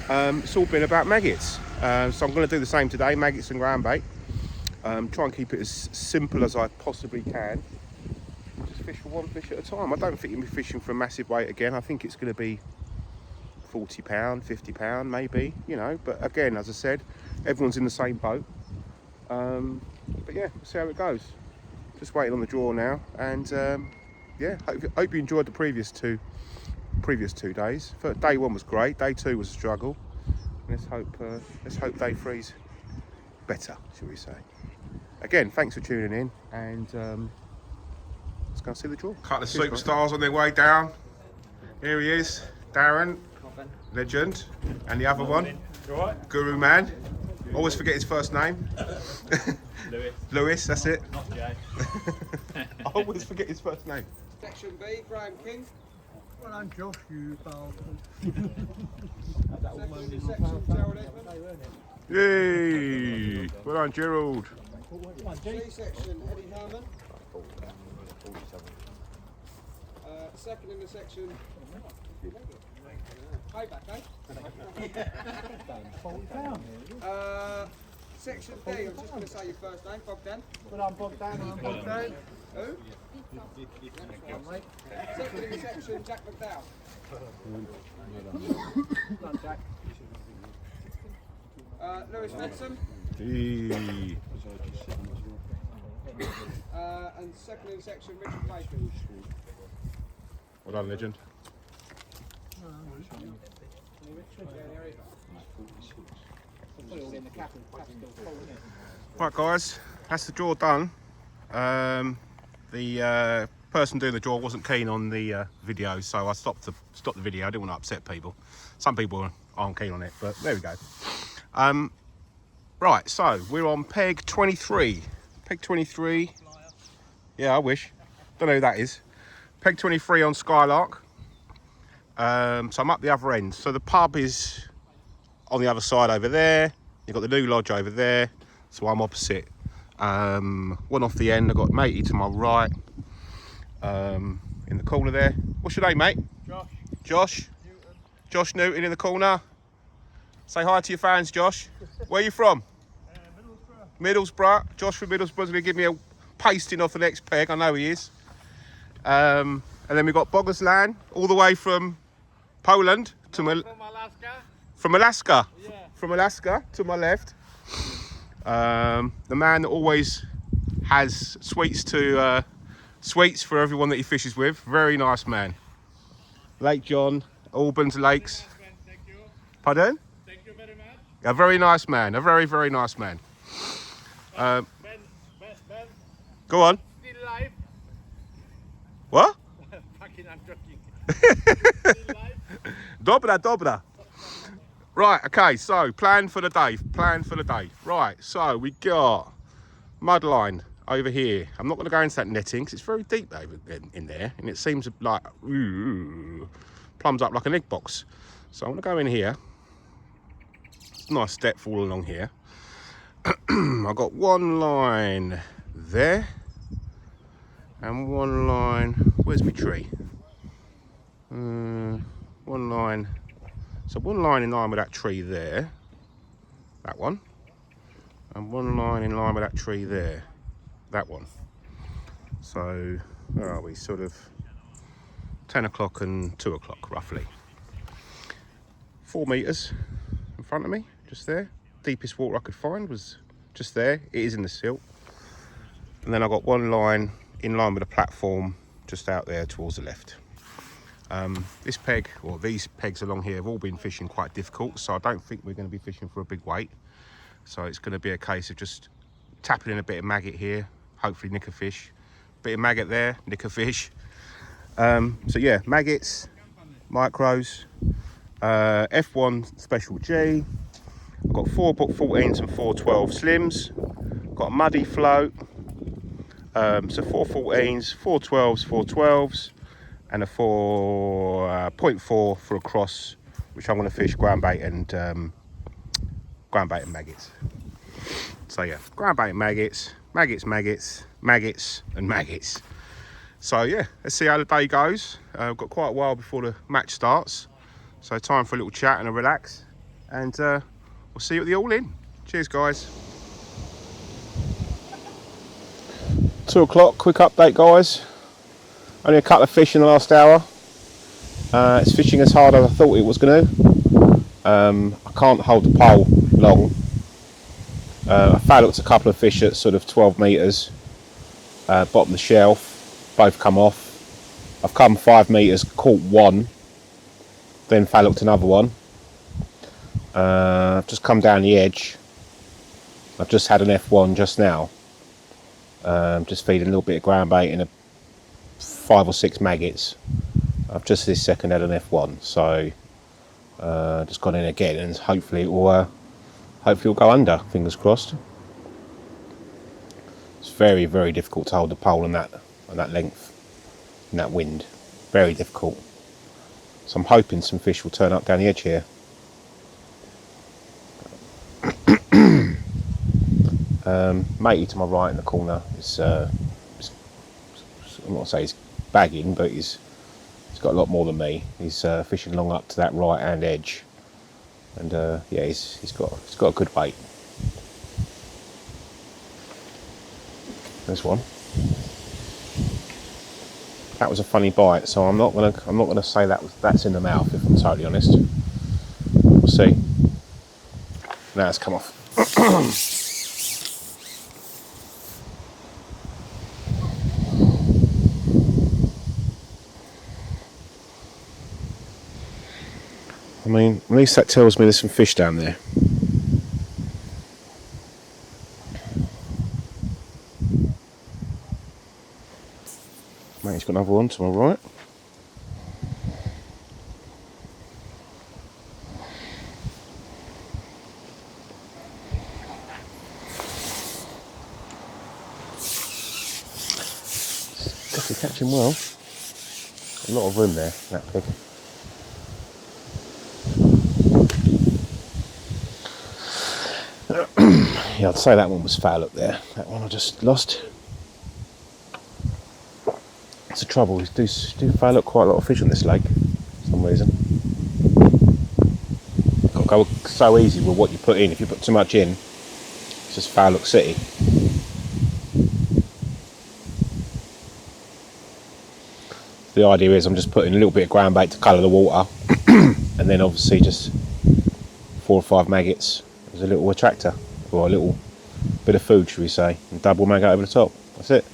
It's all been about maggots, so I'm going to do the same today, maggots and ground bait. Try and keep it as simple as I possibly can. Just fish for 1 fish at a time. I don't think you'll be fishing for a massive weight again. I think it's going to be £40, £50 maybe, you know, but again, as I said, everyone's in the same boat. But yeah, we'll see how it goes. Just waiting on the draw now, and yeah, hope you enjoyed the previous two days. Day 1 was great, day 2 was a struggle. Let's hope day 3's better, shall we say. Again, thanks for tuning in, and let's go and see the draw. Couple of superstars on their way down. Here he is, Darren, legend, and the other one, Guru Man. Always forget his first name. Lewis, that's it. Not Jay. I always forget his first name. Section B, Graham King. Well, I'm Josh, you pal. Section Gerald Edmund. Yay! Well done, Gerald. C section Eddie Herman. 2nd in the section. Payback, eh? Section D, I'm just going to say your first name, Bogdan. Well, I'm Bogdan. Who? Second in section, Jack McDowell. Jack. Lewis Nedson. Eee. And second in section, Richard Bacon. Well done, legend. Right guys, that's the draw done. The person doing the draw wasn't keen on the video, so I stopped the video. I didn't want to upset people. Some people aren't keen on it, but there we go. Right, so we're on peg 23. Peg 23. Yeah, I wish. Don't know who that is. Peg 23 on Skylark. So I'm up the other end. So the pub is on the other side over there. You've got the new lodge over there. So I'm opposite. One off the end. I've got matey to my right. In the corner there. What's your name, mate? Josh. Josh. Newton. Josh Newton in the corner. Say hi to your fans, Josh. Where are you from? Middlesbrough. Josh from Middlesbrough's going to give me a pasting off the next peg. I know he is. And then we've got Bogoslav, all the way from Poland to my... From Alaska. From Alaska. Yeah. From Alaska to my left. The man that always has sweets for everyone that he fishes with. Very nice man. Lake John, Albans Lakes. Thank you. Pardon? Thank you very much. A very nice man. A very, very nice man. Ben, Go on. still alive? What? Fucking, I'm joking. Still alive? Dobra, dobra. Right, okay, so plan for the day. Right, so we got mud line over here. I'm not going to go into that netting because it's very deep over in there, and it seems like plums up like an egg box. So I'm going to go in here. It's a nice step all along here. I've got one line there and one line. Where's my tree? One line. So one line in line with that tree there, that one, and one line in line with that tree there, that one. So where are we? Sort of 10 o'clock and 2 o'clock roughly. 4 meters in front of me, just there. Deepest water I could find was just there. It is in the silt. And then I got one line in line with the platform just out there towards the left. This peg, or these pegs along here, have all been fishing quite difficult, so I don't think we're going to be fishing for a big weight. So it's going to be a case of just tapping in a bit of maggot here, hopefully nick a fish. Bit of maggot there, nick a fish. So yeah, maggots, micros, F1 Special G. I've got 4x14s and 4x12 slims. Got a muddy float. So 4x14s, 4x12s, 4x12s. And a 4.4 for a cross, which I'm going to fish ground bait and maggots. So yeah, ground bait and maggots, maggots and maggots. So yeah, let's see how the day goes. We've got quite a while before the match starts, so time for a little chat and a relax, and we'll see you at the all in. Cheers guys. 2 o'clock, quick update guys. Only a couple of fish in the last hour. It's fishing as hard as I thought it was going to. I can't hold the pole long. I found a couple of fish at sort of 12 metres, bottom of the shelf, both come off. I've come 5 metres, caught one, then found another one. I've just come down the edge. I've just had an F1 just now. Just feeding a little bit of ground bait and 5 or 6 maggots. I've just this second had an F1, so just gone in again, and hopefully it will go under. Fingers crossed. It's very, very difficult to hold the pole on that length in that wind. Very difficult. So I'm hoping some fish will turn up down the edge here. Matey to my right in the corner is I'm not saying he's bagging, but he's got a lot more than me. He's fishing along up to that right hand edge, and yeah, he's got a good bait. There's one. That was a funny bite, so I'm not gonna say that's in the mouth, if I'm totally honest. We'll see. Now it's come off. I mean, at least that tells me there's some fish down there. Mate, he's got another one to my right. Definitely catching well. A lot of room there, that pig. Yeah, I'd say that one was foul up there. That one I just lost. It's the trouble, we do foul up quite a lot of fish on this lake for some reason. Got to go so easy with what you put in. If you put too much in, it's just foul up city. The idea is I'm just putting a little bit of ground bait to colour the water and then obviously just 4 or 5 maggots as a little attractor, or a little bit of food, should we say, and double maggot over the top. That's it.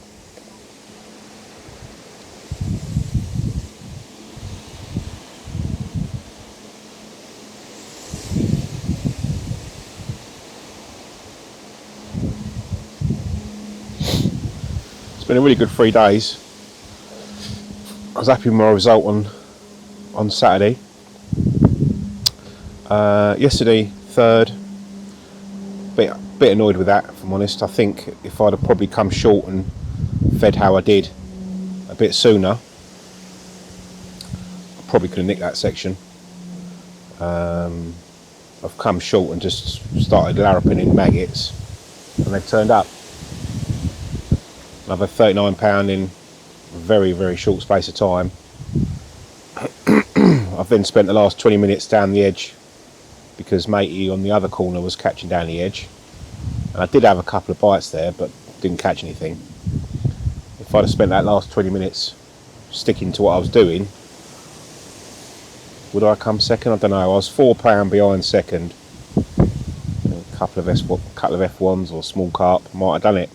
It's been a really good 3 days. I was happy with my result on Saturday. Yesterday, third. Bit annoyed with that, if I'm honest. I think if I'd have probably come short and fed how I did a bit sooner, I probably could have nicked that section. I've come short and just started larruping in maggots, and they've turned up. Another 39 pound in a very, very short space of time. I've then spent the last 20 minutes down the edge because matey on the other corner was catching down the edge. And I did have a couple of bites there, but didn't catch anything. If I'd have spent that last 20 minutes sticking to what I was doing, would I come second? I don't know. I was £4 behind second. A couple of F1s or small carp might have done it.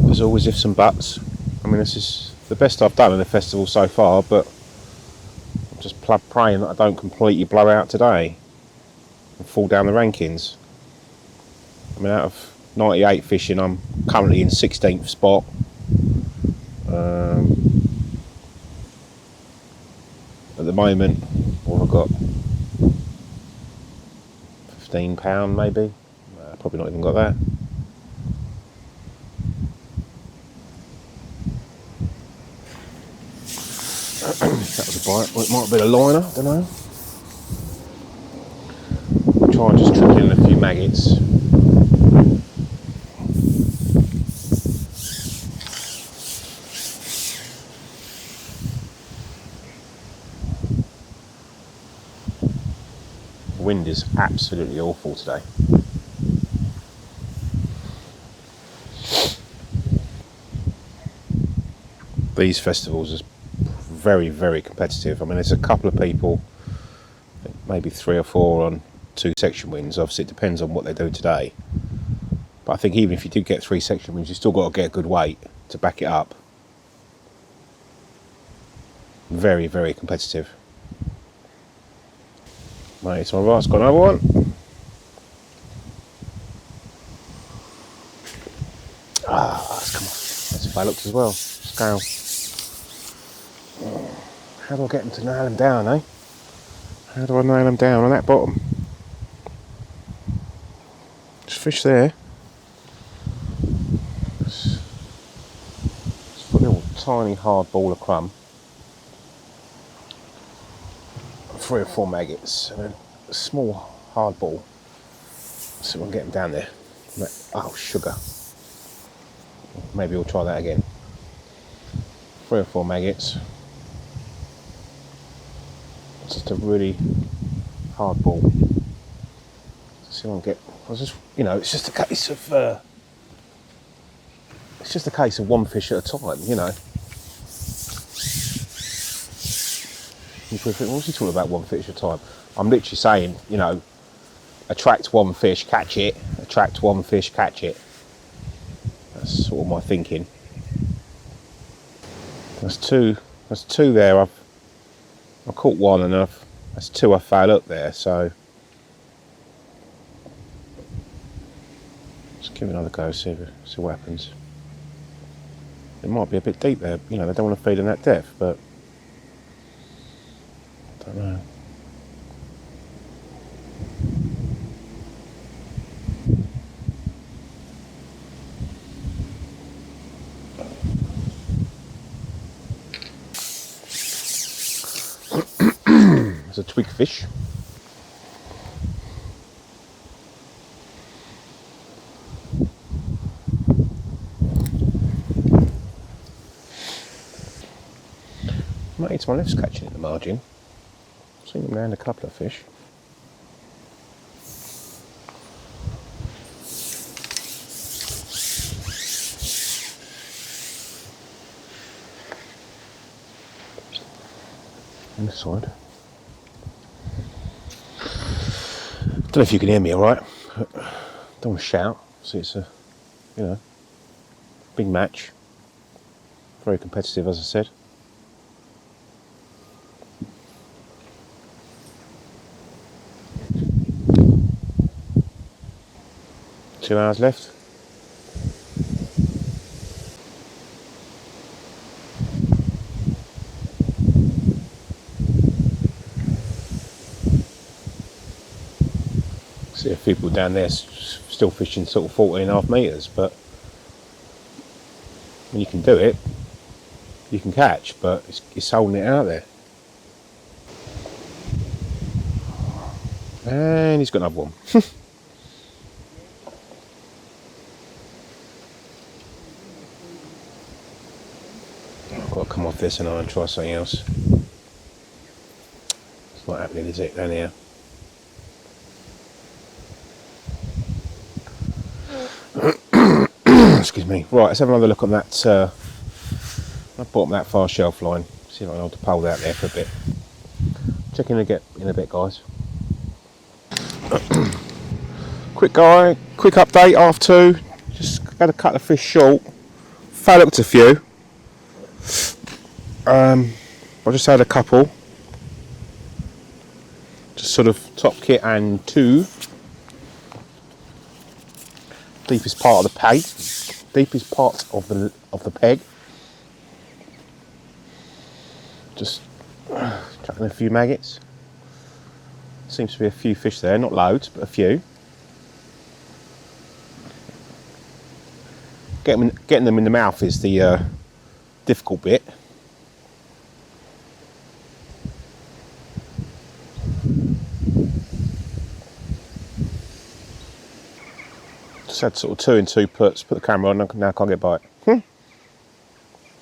There's always ifs and buts. I mean, this is the best I've done in the festival so far, but I'm just praying that I don't completely blow out today and fall down the rankings. I mean, out of 98 fishing, I'm currently in 16th spot. At the moment, what have I got? £15 maybe? Probably not even got that. That was a bite. Well, it might have been a liner, I don't know. Try and just trick in a few maggots. The wind is absolutely awful today. These festivals are very, very competitive. I mean, there's a couple of people, maybe 3 or 4 on 2 section wins. Obviously, it depends on what they do today. But I think even if you do get 3 section wins, you've still got to get a good weight to back it up. Very, very competitive. Mate, it's my right's got another one. That's come off. That's if I looked as well. Scale. How do I get them to nail them down, eh? How do I nail them down on that bottom? Just fish there. Just put a little tiny hard ball of crumb. 3 or 4 maggots and a small hard ball. Let's see if I can get them down there. Oh, sugar. Maybe we'll try that again. 3 or 4 maggots. Just a really hard ball. Let's see see if I can get. I was just, you know, it's just a case of. It's just a case of one fish at a time, you know. You could think, what's he talking about, one fish at a time? I'm literally saying, you know, attract one fish, catch it. Attract one fish, catch it. That's sort of my thinking. That's two there. I caught one and that's two I fouled up there, so let's give it another go, see what happens. It might be a bit deep there, you know, they don't want to feed in that depth, but I don't know. It's a twig fish. Mate, to my left's catching at the margin. I've seen him land a couple of fish. On this side. Don't know if you can hear me alright. Don't want to shout. See, it's a, you know, big match. Very competitive, as I said. Two hours left. See a few people down there still fishing sort of 14.5 metres, but when you can do it, you can catch, but it's holding it out there. And he's got another one. I've got to come off this and try something else. It's not happening, is it, down here? Excuse me. Right, let's have another look on that. I bought that fast shelf line. See if I can hold the pole out there for a bit. Check in again in a bit, guys. Quick update, half two. Just had a cut of fish short. Foul hooked a few. I just had a couple. Just sort of top kit and two. Deepest part of the peg. Deepest part of the peg. Just chucking a few maggots. Seems to be a few fish there, not loads, but a few. Getting them in the mouth is the difficult bit. Just had sort of 2 and 2 puts, put the camera on, now I can't get by it.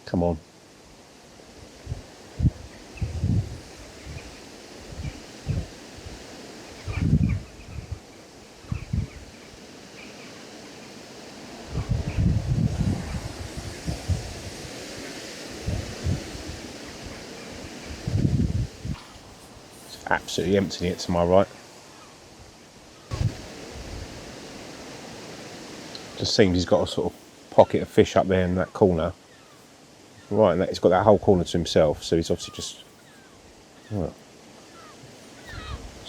Come on. It's absolutely emptying it to my right. Just seems he's got a sort of pocket of fish up there in that corner. Right, and he's got that whole corner to himself, so he's obviously just sort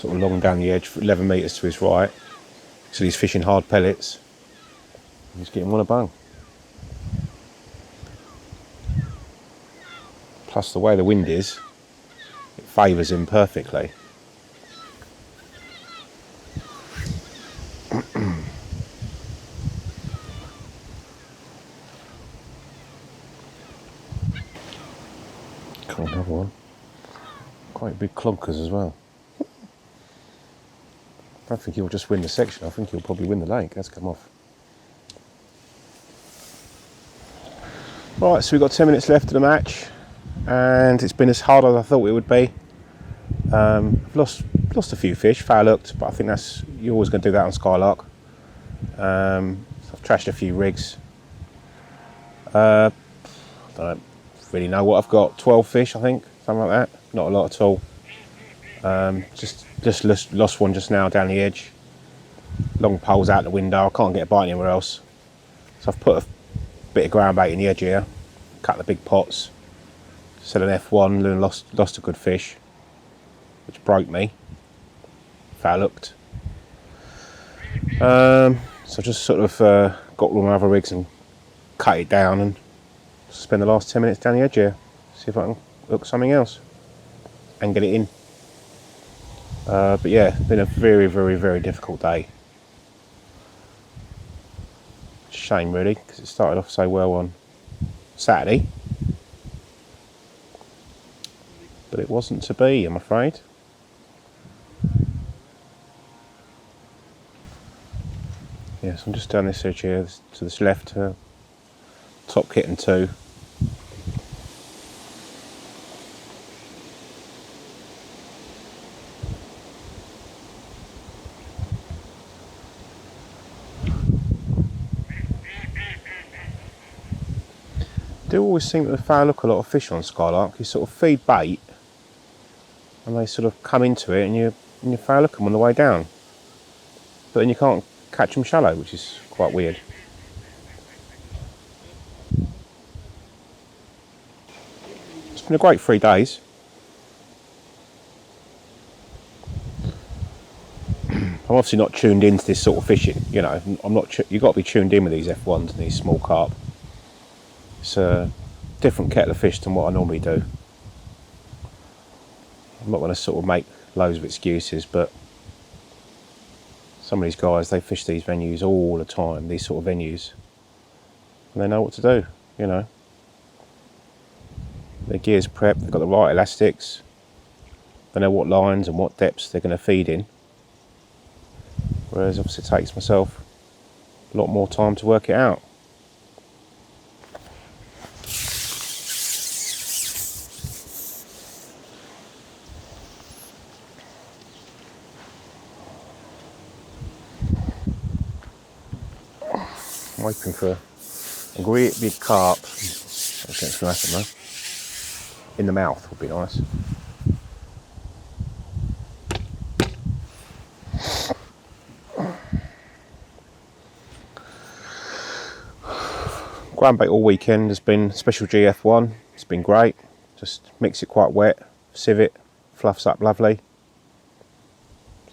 of long down the edge, 11 metres to his right. So he's fishing hard pellets. He's getting one a bung. Plus the way the wind is, it favours him perfectly. Cool, another one. Quite big clunkers as well. I don't think he'll just win the section, I think he'll probably win the lake. Let's come off. Right, so we've got 10 minutes left of the match, and it's been as hard as I thought it would be. I've lost lost a few fish, foul hooked, but I think you're always going to do that on Skylark. So I've trashed a few rigs. I don't really know what I've got. 12 fish, I think, something like that. Not a lot at all. Just lost one just now down the edge. Long poles out the window. I can't get a bite anywhere else. So I've put a bit of ground bait in the edge here. Cut the big pots. Set an F1 and lost a good fish, which broke me. Foul hooked. So I just sort of got all my other rigs and cut it down and spend the last 10 minutes down the edge here. See if I can hook something else and get it in. But yeah, it's been a very, very, very difficult day. Shame really, because it started off so well on Saturday. But it wasn't to be, I'm afraid. Yes, I'm just down this edge here, to this left, top kitten 2. Do always seem to foul hook a lot of fish on Skylark. You sort of feed bait and they sort of come into it and you foul hook them on the way down. But then you can't catch them shallow, which is quite weird. It's been a great 3 days. I'm obviously not tuned into this sort of fishing, you know. You've got to be tuned in with these F1s and these small carp. It's a different kettle of fish than what I normally do. I'm not going to sort of make loads of excuses, but some of these guys, they fish these venues all the time, these sort of venues, and they know what to do, you know. Their gear's prepped, they've got the right elastics, they know what lines and what depths they're going to feed in, whereas obviously it takes myself a lot more time to work it out. I'm hoping for a great big carp. I think it's going to happen though. In the mouth would be nice. Ground bait all weekend has been special GF1. It's been great. Just mix it quite wet, sieve it, fluffs up lovely.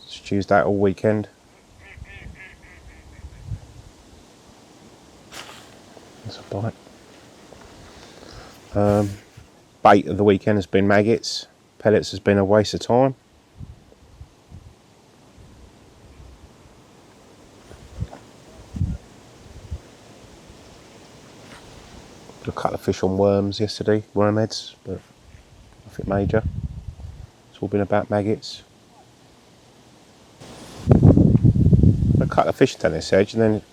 Just use that all weekend. That's a bite. Bait of the weekend has been maggots. Pellets has been a waste of time. Got a couple of fish on worms yesterday, wormheads, but nothing major. It's all been about maggots. A couple of fish down this edge and then it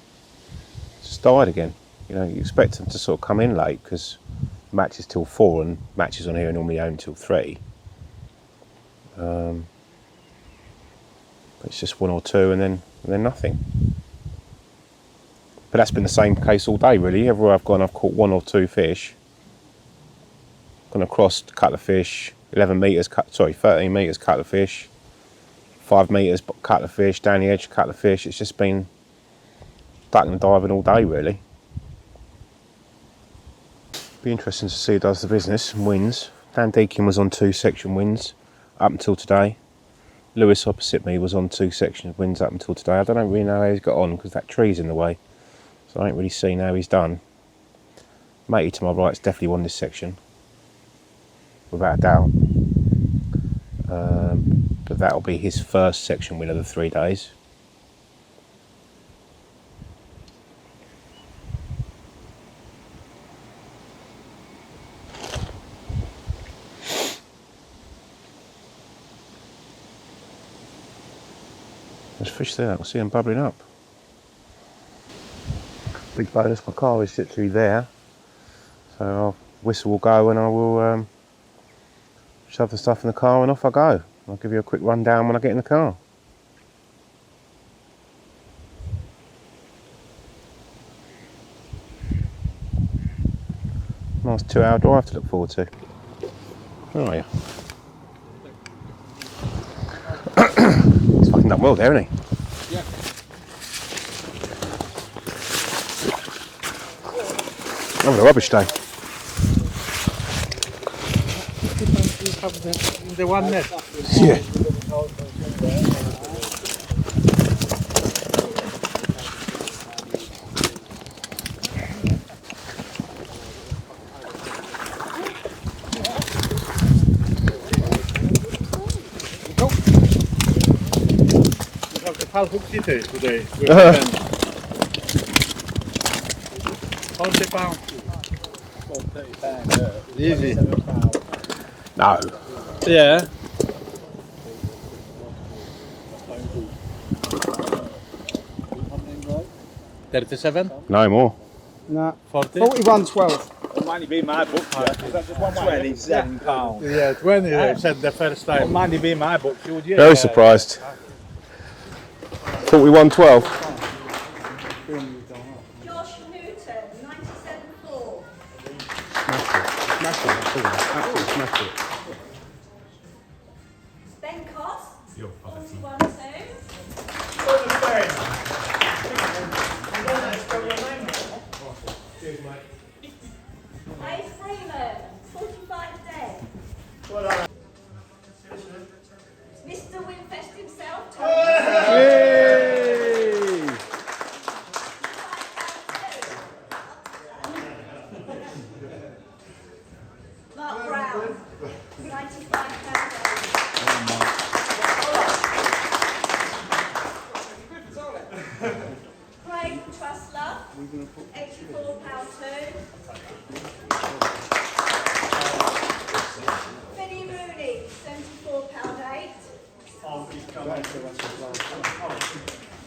just died again. You know, you expect them to sort of come in late because match is till 4 and matches on here are normally owned till 3. But it's just 1 or 2 and then nothing. But that's been the same case all day really. Everywhere I've gone I've caught 1 or 2 fish. Gone across a couple of fish, 13 metres couple of fish, 5 metres couple of fish, down the edge couple of fish. It's just been ducking and diving all day really. Be interesting to see who does the business and wins. Dan Deakin was on 2 section wins up until today. Lewis opposite me was on 2 section wins up until today. I don't really know how he's got on because that tree's in the way, so I ain't really seen how he's done. Matey to my right's definitely won this section, without a doubt. But that'll be his first section win of the 3 days. There's fish there, I can see them bubbling up. Big bonus, my car is literally there. So I'll whistle will go and I will shove the stuff in the car and off I go. I'll give you a quick rundown when I get in the car. Nice 2-hour drive to look forward to. Where are you? He's fucking done well there, hasn't he? Yeah. Having a rubbish day. The one net. Yeah. Half hook today with £40. Easy. No. Yeah. $37? No more. Nah. 40? 41.12. Might be my book. £27. Yeah, 20 they said the first time. Might be my book. Would you? Very surprised. 41.12. Josh Newton, 97.4. Smash it. Absolutely smash it. Ben Cost, 41.2. Dave Freeman, 45.10. Mr. Wynfest himself, Mark Brown, £95. Craig Trussler, £84.2. Benny Rooney, £74.8.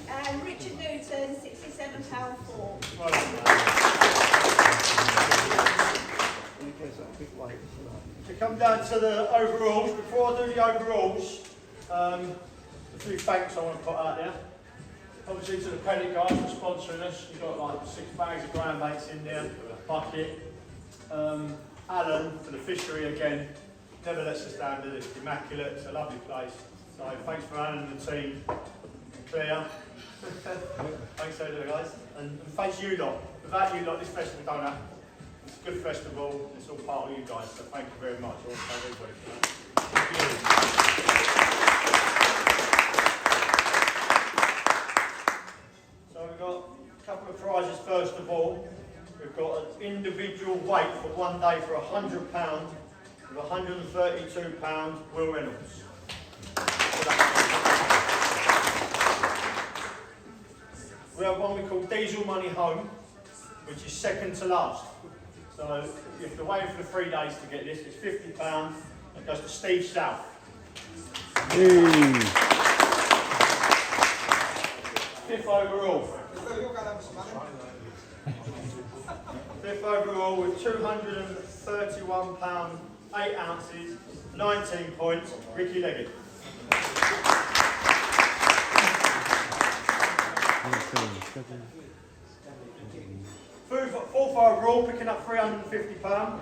And Richard Newton, £67.4. To come down to the overalls, before I do the overalls, a few thanks I want to put out there. Obviously to the Pellet guys for sponsoring us. You've got like 6 bags of ground baits in there, a bucket. Alan for the fishery again, never lets us down, does it? It's immaculate, it's a lovely place. So thanks for Alan and the team, and Claire. Thanks to the guys. And thanks you lot. Without you lot, this festival don't happen. It's a good festival, it's all part of you guys, so thank you very much. Also, everybody for that. So we've got a couple of prizes first of all. We've got an individual weight for one day for £100 with £132 Will Reynolds. We have one we call Diesel Money Home, which is second to last. So if you're waiting for the 3 days to get this, it's £50. It goes to Steve South. Fifth overall. Fifth overall with £231, 8 ounces, 19 points, Ricky Leggett. Fourth overall, picking up £350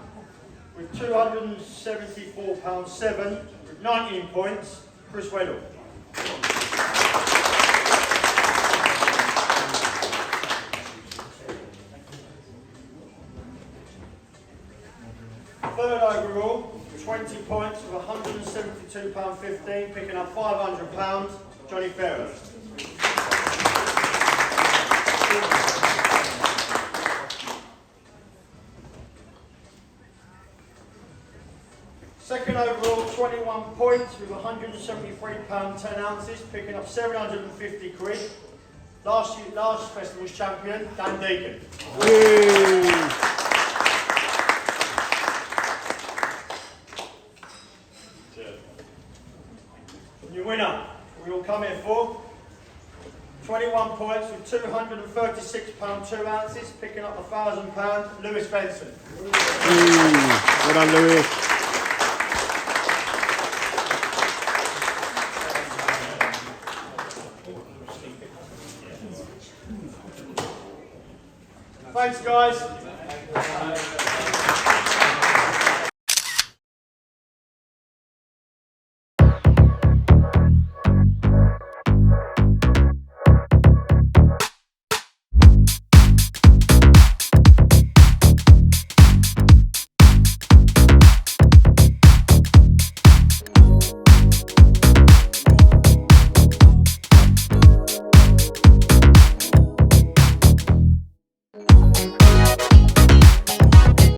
with £274.7 with 19 points, Chris Weddle. Third overall, 20 points with £172.15, picking up £500, Johnny Ferrer. Second overall, 21 points with £173, 10 ounces, picking up 750 quid. Last festival's champion, Dan Deacon. Your winner, we will come in for 21 points with £236, 2 ounces, picking up £1,000, Lewis Benson. Well done, Lewis. Thanks, guys.